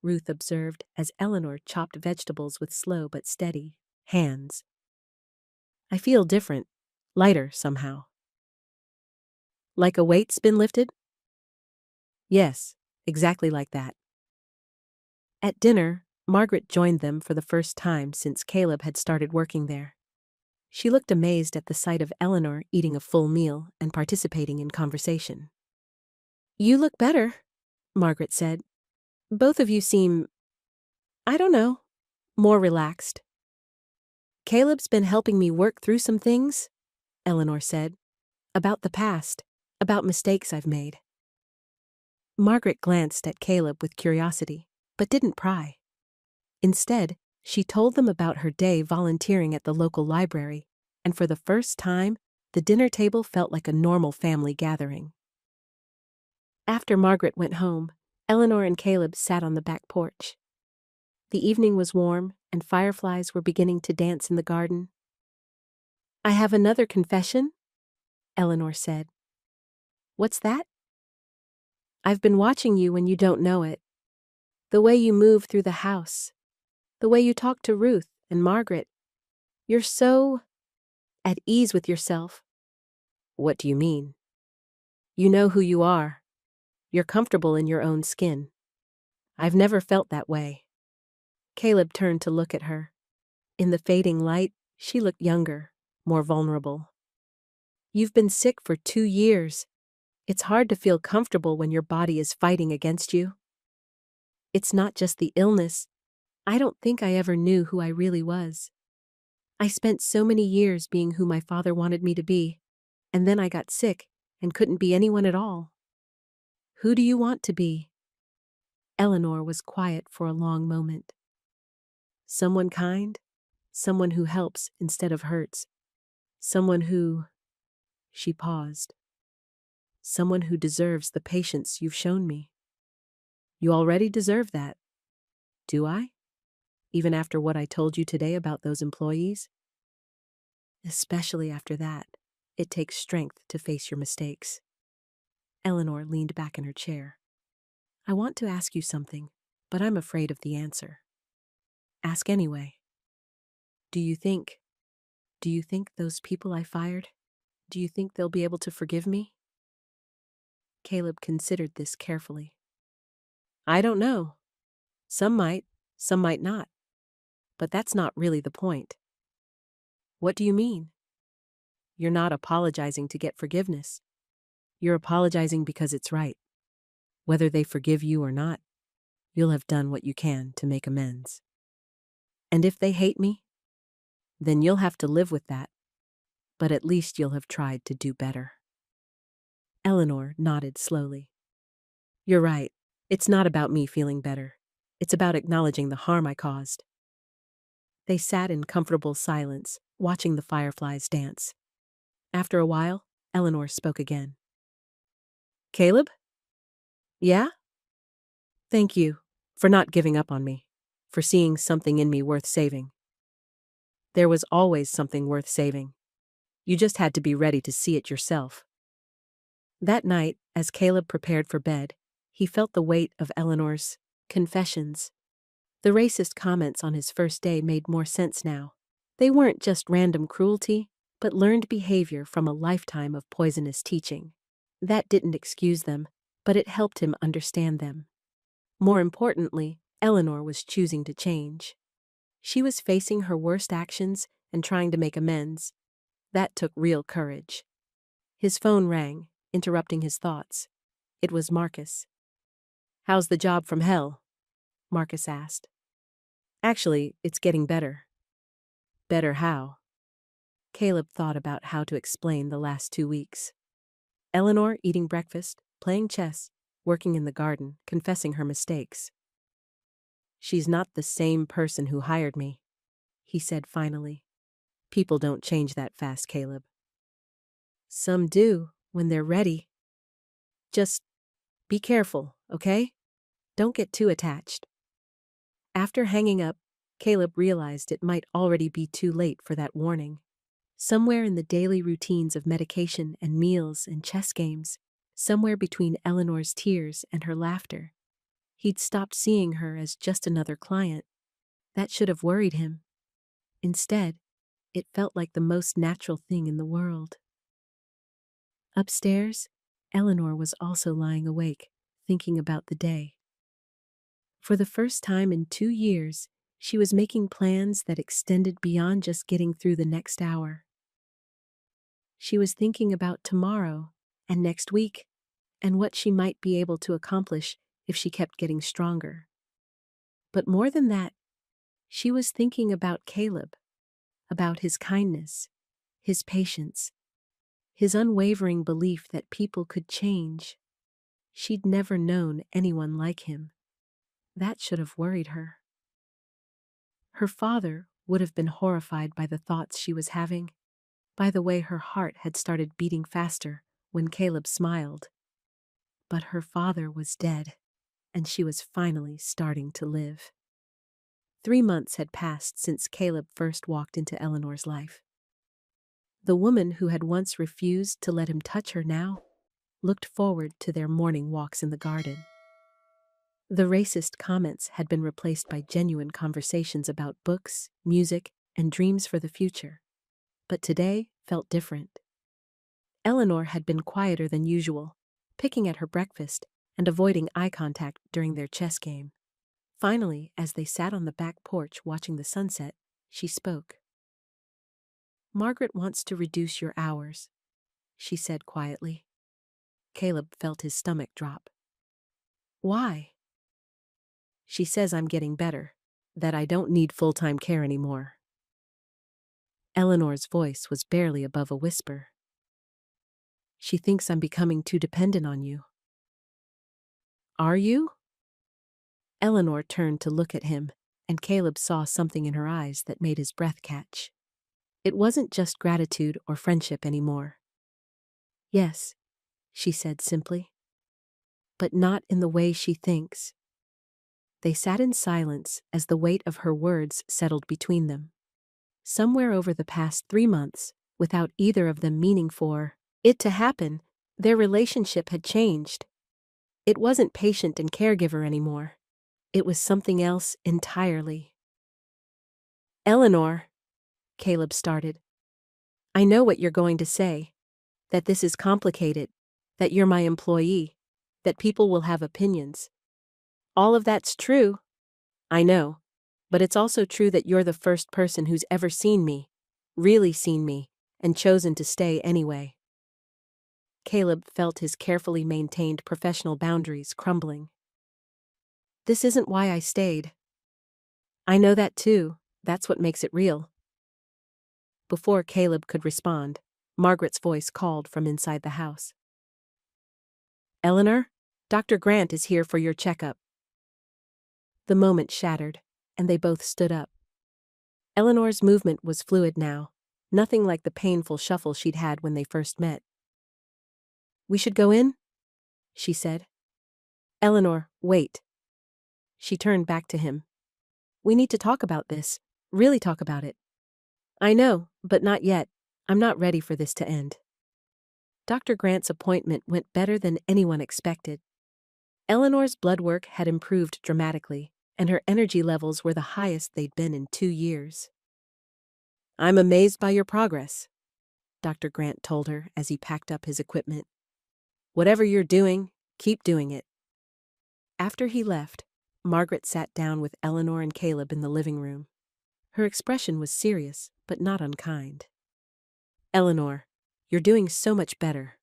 Ruth observed as Eleanor chopped vegetables with slow but steady hands. I feel different, lighter somehow. Like a weight's been lifted? Yes, exactly like that. At dinner, Margaret joined them for the first time since Caleb had started working there. She looked amazed at the sight of Eleanor eating a full meal and participating in conversation. You look better, Margaret said. Both of you seem, I don't know, more relaxed. Caleb's been helping me work through some things, Eleanor said, about the past, about mistakes I've made. Margaret glanced at Caleb with curiosity, but didn't pry. Instead, she told them about her day volunteering at the local library, and for the first time, the dinner table felt like a normal family gathering. After Margaret went home, Eleanor and Caleb sat on the back porch. The evening was warm, and fireflies were beginning to dance in the garden. "I have another confession," Eleanor said. "What's that?" "I've been watching you when you don't know it. The way you move through the house. The way you talk to Ruth and Margaret. You're so at ease with yourself." "What do you mean?" "You know who you are. You're comfortable in your own skin. I've never felt that way." Caleb turned to look at her. In the fading light, she looked younger, more vulnerable. "You've been sick for 2 years. It's hard to feel comfortable when your body is fighting against you." "It's not just the illness. I don't think I ever knew who I really was. I spent so many years being who my father wanted me to be, and then I got sick and couldn't be anyone at all." "Who do you want to be?" Eleanor was quiet for a long moment. "Someone kind, someone who helps instead of hurts, someone who—" She paused. "Someone who deserves the patience you've shown me." "You already deserve that." "Do I? Even after what I told you today about those employees?" "Especially after that. It takes strength to face your mistakes." Eleanor leaned back in her chair. "I want to ask you something, but I'm afraid of the answer." "Ask anyway." Do you think those people I fired, do you think they'll be able to forgive me?" Caleb considered this carefully. "I don't know. Some might not. But that's not really the point." "What do you mean?" "You're not apologizing to get forgiveness. You're apologizing because it's right. Whether they forgive you or not, you'll have done what you can to make amends. And if they hate me, then you'll have to live with that. But at least you'll have tried to do better." Eleanor nodded slowly. "You're right. It's not about me feeling better. It's about acknowledging the harm I caused." They sat in comfortable silence, watching the fireflies dance. After a while, Eleanor spoke again. "Caleb?" "Yeah?" "Thank you for not giving up on me, for seeing something in me worth saving. There was always something worth saving. You just had to be ready to see it yourself." That night, as Caleb prepared for bed, he felt the weight of Eleanor's confessions. The racist comments on his first day made more sense now. They weren't just random cruelty, but learned behavior from a lifetime of poisonous teaching. That didn't excuse them, but it helped him understand them. More importantly, Eleanor was choosing to change. She was facing her worst actions and trying to make amends. That took real courage. His phone rang, interrupting his thoughts. It was Marcus. "How's the job from hell?" Marcus asked. "Actually, it's getting better." "Better how?" Caleb thought about how to explain the last 2 weeks. Eleanor eating breakfast, playing chess, working in the garden, confessing her mistakes. "She's not the same person who hired me," he said finally. "People don't change that fast, Caleb." "Some do, when they're ready. Just be careful, okay? Don't get too attached." After hanging up, Caleb realized it might already be too late for that warning. Somewhere in the daily routines of medication and meals and chess games, somewhere between Eleanor's tears and her laughter, he'd stopped seeing her as just another client. That should have worried him. Instead, it felt like the most natural thing in the world. Upstairs, Eleanor was also lying awake, thinking about the day. For the first time in 2 years, she was making plans that extended beyond just getting through the next hour. She was thinking about tomorrow and next week and what she might be able to accomplish if she kept getting stronger. But more than that, she was thinking about Caleb, about his kindness, his patience, his unwavering belief that people could change. She'd never known anyone like him. That should have worried her. Her father would have been horrified by the thoughts she was having, by the way her heart had started beating faster when Caleb smiled. But her father was dead, and she was finally starting to live. 3 months had passed since Caleb first walked into Eleanor's life. The woman who had once refused to let him touch her now looked forward to their morning walks in the garden. The racist comments had been replaced by genuine conversations about books, music, and dreams for the future. But today felt different. Eleanor had been quieter than usual, picking at her breakfast and avoiding eye contact during their chess game. Finally, as they sat on the back porch watching the sunset, she spoke. "Margaret wants to reduce your hours," she said quietly. Caleb felt his stomach drop. "Why?" "She says I'm getting better, that I don't need full-time care anymore." Eleanor's voice was barely above a whisper. "She thinks I'm becoming too dependent on you." "Are you?" Eleanor turned to look at him, and Caleb saw something in her eyes that made his breath catch. It wasn't just gratitude or friendship anymore. "Yes," she said simply. "But not in the way she thinks." They sat in silence as the weight of her words settled between them. Somewhere over the past 3 months, without either of them meaning for it to happen, their relationship had changed. It wasn't patient and caregiver anymore. It was something else entirely. "Eleanor," Caleb started, "I know what you're going to say, that this is complicated, that you're my employee, that people will have opinions. All of that's true. I know. But it's also true that you're the first person who's ever seen me, really seen me, and chosen to stay anyway." Caleb felt his carefully maintained professional boundaries crumbling. "This isn't why I stayed." "I know that too. That's what makes it real." Before Caleb could respond, Margaret's voice called from inside the house. "Eleanor, Dr. Grant is here for your checkup." The moment shattered, and they both stood up. Eleanor's movement was fluid now, nothing like the painful shuffle she'd had when they first met. "We should go in?" she said. "Eleanor, wait." She turned back to him. "We need to talk about this, really talk about it." "I know, but not yet. I'm not ready for this to end." Dr. Grant's appointment went better than anyone expected. Eleanor's blood work had improved dramatically, and her energy levels were the highest they'd been in 2 years. "I'm amazed by your progress," Dr. Grant told her as he packed up his equipment. "Whatever you're doing, keep doing it." After he left, Margaret sat down with Eleanor and Caleb in the living room. Her expression was serious, but not unkind. "Eleanor, you're doing so much better.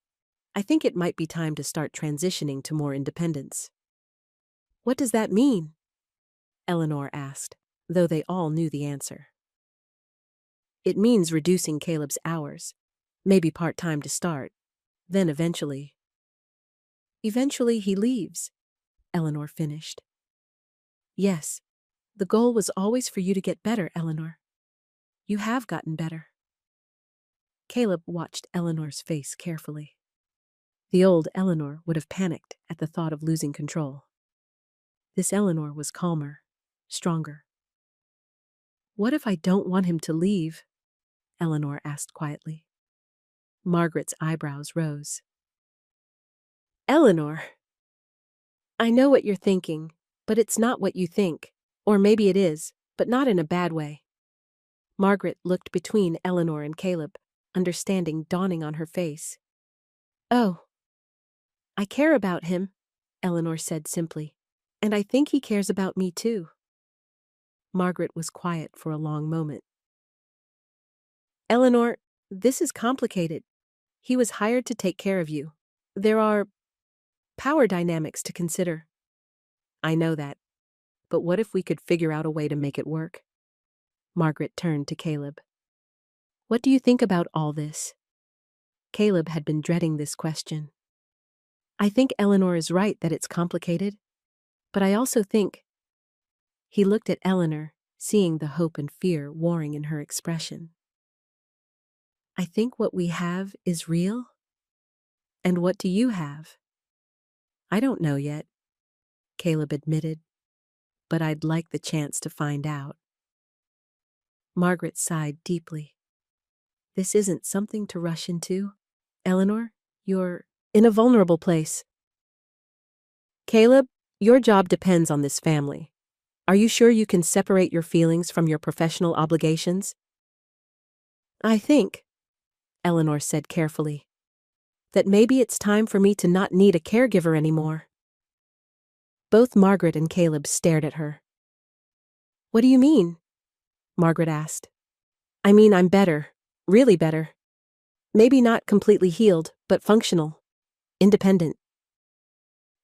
I think it might be time to start transitioning to more independence." "What does that mean?" Eleanor asked, though they all knew the answer. "It means reducing Caleb's hours, maybe part-time to start, then eventually." "Eventually he leaves," Eleanor finished. "Yes, the goal was always for you to get better, Eleanor. You have gotten better." Caleb watched Eleanor's face carefully. The old Eleanor would have panicked at the thought of losing control. This Eleanor was calmer, stronger. "What if I don't want him to leave?" Eleanor asked quietly. Margaret's eyebrows rose. "Eleanor, I know what you're thinking, but it's not what you think. Or maybe it is, but not in a bad way." Margaret looked between Eleanor and Caleb, understanding dawning on her face. "Oh, I care about him," Eleanor said simply, "and I think he cares about me too." Margaret was quiet for a long moment. "Eleanor, this is complicated. He was hired to take care of you. There are power dynamics to consider." "I know that. But what if we could figure out a way to make it work?" Margaret turned to Caleb. "What do you think about all this?" Caleb had been dreading this question. "I think Eleanor is right that it's complicated, but I also think—" He looked at Eleanor, seeing the hope and fear warring in her expression. "I think what we have is real. And what do you have?" "I don't know yet," Caleb admitted. but I'd like the chance to find out. Margaret sighed deeply. This isn't something to rush into. Eleanor, you're in a vulnerable place. Caleb, your job depends on this family. Are you sure you can separate your feelings from your professional obligations? I think, Eleanor said carefully, that maybe it's time for me to not need a caregiver anymore. Both Margaret and Caleb stared at her. What do you mean? Margaret asked. I mean, I'm better, really better. Maybe not completely healed, but functional, independent.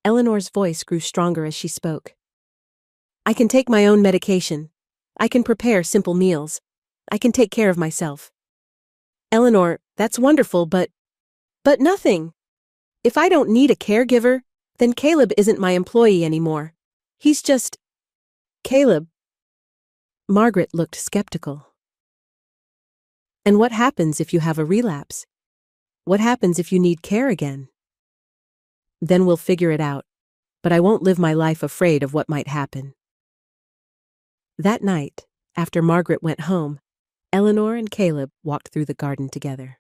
Eleanor's voice grew stronger as she spoke. I can take my own medication. I can prepare simple meals. I can take care of myself. Eleanor, that's wonderful, but nothing. If I don't need a caregiver, then Caleb isn't my employee anymore. He's just... Caleb. Margaret looked skeptical. And what happens if you have a relapse? What happens if you need care again? Then we'll figure it out, but I won't live my life afraid of what might happen. That night, after Margaret went home, Eleanor and Caleb walked through the garden together.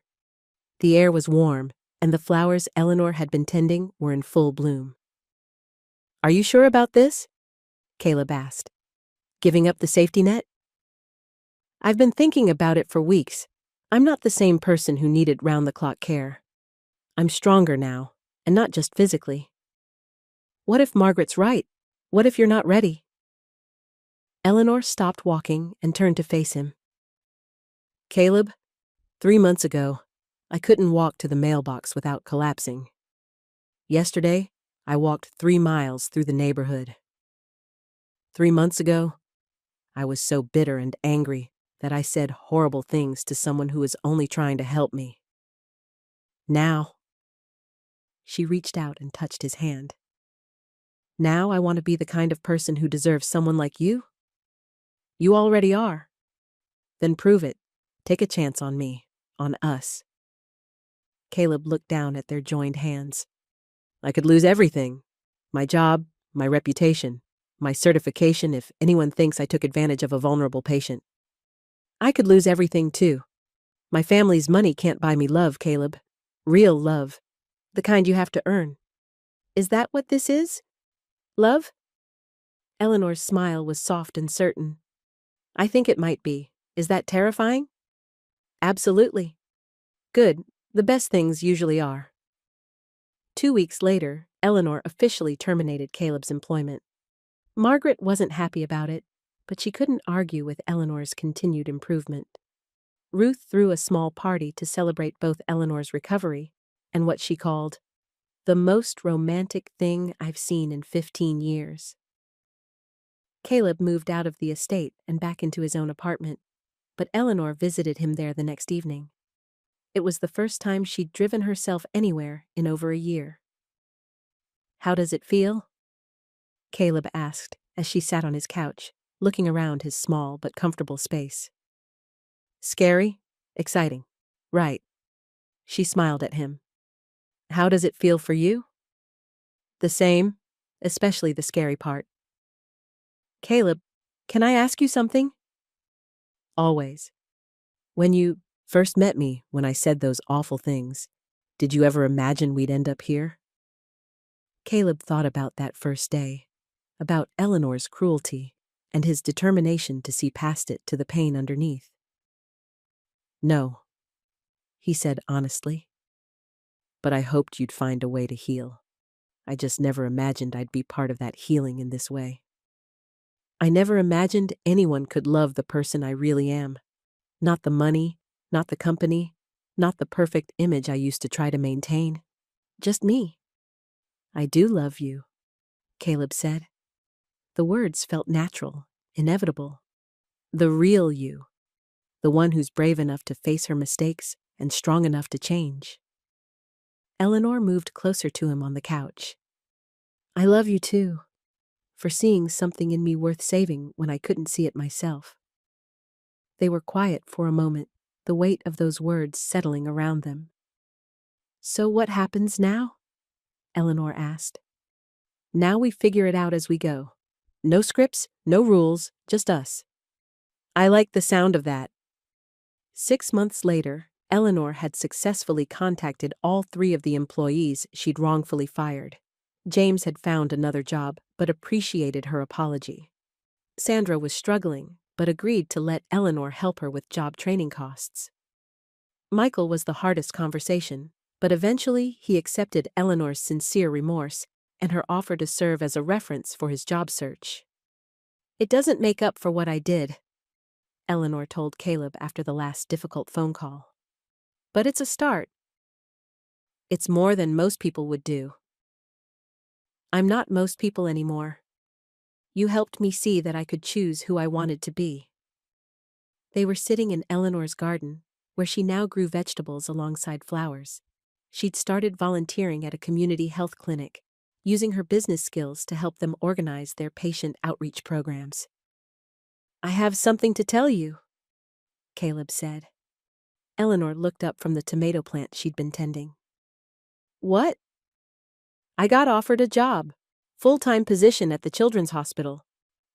The air was warm, and the flowers Eleanor had been tending were in full bloom. Are you sure about this? Caleb asked. Giving up the safety net? I've been thinking about it for weeks. I'm not the same person who needed round-the-clock care. I'm stronger now, and not just physically. What if Margaret's right? What if you're not ready? Eleanor stopped walking and turned to face him. Caleb, 3 months ago, I couldn't walk to the mailbox without collapsing. Yesterday, I walked 3 miles through the neighborhood. 3 months ago, I was so bitter and angry that I said horrible things to someone who was only trying to help me. Now, she reached out and touched his hand. Now I want to be the kind of person who deserves someone like you? You already are. Then prove it. Take a chance on me, on us. Caleb looked down at their joined hands. I could lose everything. My job, my reputation, my certification if anyone thinks I took advantage of a vulnerable patient. I could lose everything too. My family's money can't buy me love, Caleb. Real love. The kind you have to earn. Is that what this is? Love? Eleanor's smile was soft and certain. I think it might be. Is that terrifying? Absolutely. Good. The best things usually are. 2 weeks later, Eleanor officially terminated Caleb's employment. Margaret wasn't happy about it, but she couldn't argue with Eleanor's continued improvement. Ruth threw a small party to celebrate both Eleanor's recovery and what she called the most romantic thing I've seen in 15 years. Caleb moved out of the estate and back into his own apartment, but Eleanor visited him there the next evening. It was the first time she'd driven herself anywhere in over a year. How does it feel? Caleb asked as she sat on his couch, looking around his small but comfortable space. Scary? Exciting. Right. She smiled at him. How does it feel for you? The same, especially the scary part. Caleb, can I ask you something? Always. When you first met me, when I said those awful things, did you ever imagine we'd end up here? Caleb thought about that first day, about Eleanor's cruelty, and his determination to see past it to the pain underneath. No, he said honestly. But I hoped you'd find a way to heal. I just never imagined I'd be part of that healing in this way. I never imagined anyone could love the person I really am. Not the money, not the company, not the perfect image I used to try to maintain. Just me. I do love you, Caleb said. The words felt natural, inevitable. The real you. The one who's brave enough to face her mistakes and strong enough to change. Eleanor moved closer to him on the couch. I love you too, for seeing something in me worth saving when I couldn't see it myself. They were quiet for a moment, the weight of those words settling around them. So what happens now? Eleanor asked. Now we figure it out as we go. No scripts, no rules, just us. I like the sound of that. 6 months later, Eleanor had successfully contacted all 3 of the employees she'd wrongfully fired. James had found another job, but appreciated her apology. Sandra was struggling, but agreed to let Eleanor help her with job training costs. Michael was the hardest conversation, but eventually he accepted Eleanor's sincere remorse and her offer to serve as a reference for his job search. It doesn't make up for what I did, Eleanor told Caleb after the last difficult phone call. But it's a start. It's more than most people would do. I'm not most people anymore. You helped me see that I could choose who I wanted to be. They were sitting in Eleanor's garden, where she now grew vegetables alongside flowers. She'd started volunteering at a community health clinic, using her business skills to help them organize their patient outreach programs. I have something to tell you, Caleb said. Eleanor looked up from the tomato plant she'd been tending. What? I got offered a job, full-time position at the children's hospital.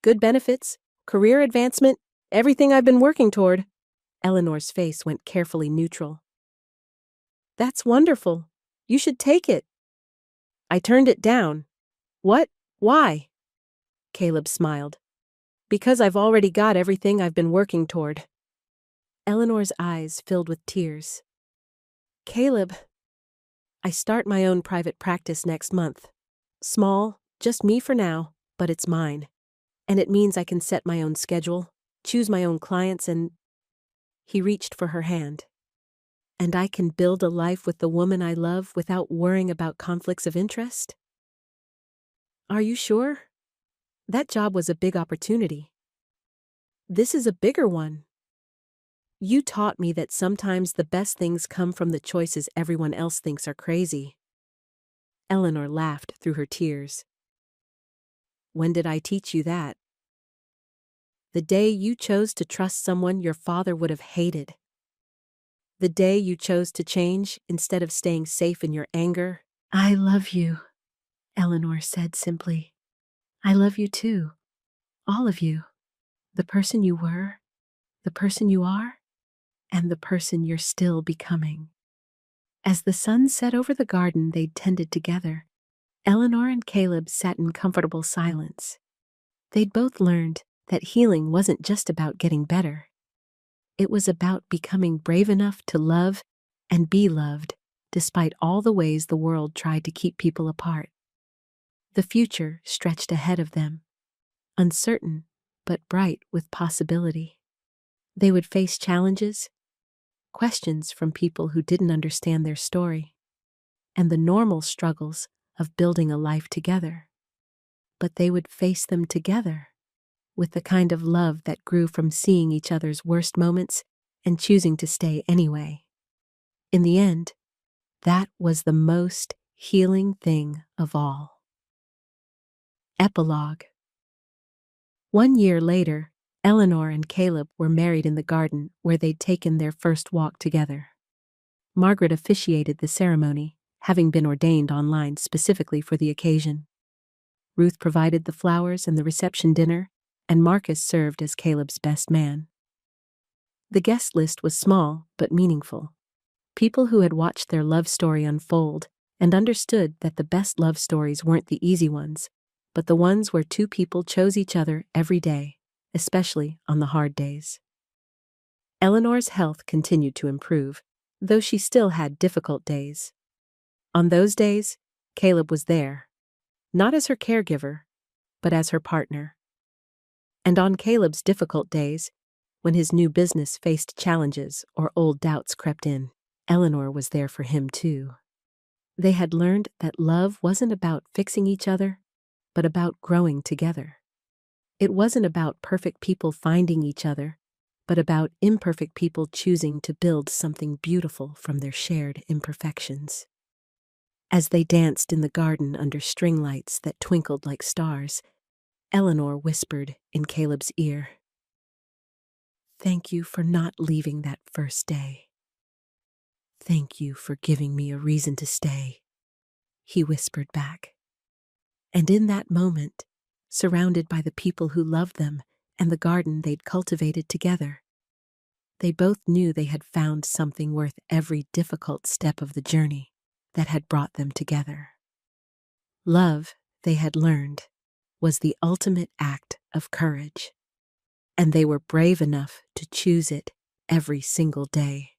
Good benefits, career advancement, everything I've been working toward. Eleanor's face went carefully neutral. That's wonderful. You should take it. I turned it down. What? Why? Caleb smiled. Because I've already got everything I've been working toward. Eleanor's eyes filled with tears. Caleb, I start my own private practice next month. Small, just me for now, but it's mine. And it means I can set my own schedule, choose my own clients, and... He reached for her hand. And I can build a life with the woman I love without worrying about conflicts of interest? Are you sure? That job was a big opportunity. This is a bigger one. You taught me that sometimes the best things come from the choices everyone else thinks are crazy. Eleanor laughed through her tears. When did I teach you that? The day you chose to trust someone your father would have hated. The day you chose to change instead of staying safe in your anger. I love you, Eleanor said simply. I love you too. All of you. The person you were, the person you are, and the person you're still becoming. As the sun set over the garden they'd tended together, Eleanor and Caleb sat in comfortable silence. They'd both learned that healing wasn't just about getting better. It was about becoming brave enough to love and be loved, despite all the ways the world tried to keep people apart. The future stretched ahead of them, uncertain but bright with possibility. They would face challenges, questions from people who didn't understand their story, and the normal struggles of building a life together. But they would face them together, with the kind of love that grew from seeing each other's worst moments and choosing to stay anyway. In the end, that was the most healing thing of all. Epilogue. 1 year later, Eleanor and Caleb were married in the garden where they'd taken their first walk together. Margaret officiated the ceremony, having been ordained online specifically for the occasion. Ruth provided the flowers and the reception dinner, and Marcus served as Caleb's best man. The guest list was small but meaningful. People who had watched their love story unfold and understood that the best love stories weren't the easy ones, but the ones where 2 people chose each other every day, especially on the hard days. Eleanor's health continued to improve, though she still had difficult days. On those days, Caleb was there, not as her caregiver, but as her partner. And on Caleb's difficult days, when his new business faced challenges or old doubts crept in, Eleanor was there for him too. They had learned that love wasn't about fixing each other, but about growing together. It wasn't about perfect people finding each other, but about imperfect people choosing to build something beautiful from their shared imperfections. As they danced in the garden under string lights that twinkled like stars, Eleanor whispered in Caleb's ear, "Thank you for not leaving that first day. Thank you for giving me a reason to stay," he whispered back. And in that moment, surrounded by the people who loved them and the garden they'd cultivated together. They both knew they had found something worth every difficult step of the journey that had brought them together. Love, they had learned, was the ultimate act of courage, and they were brave enough to choose it every single day.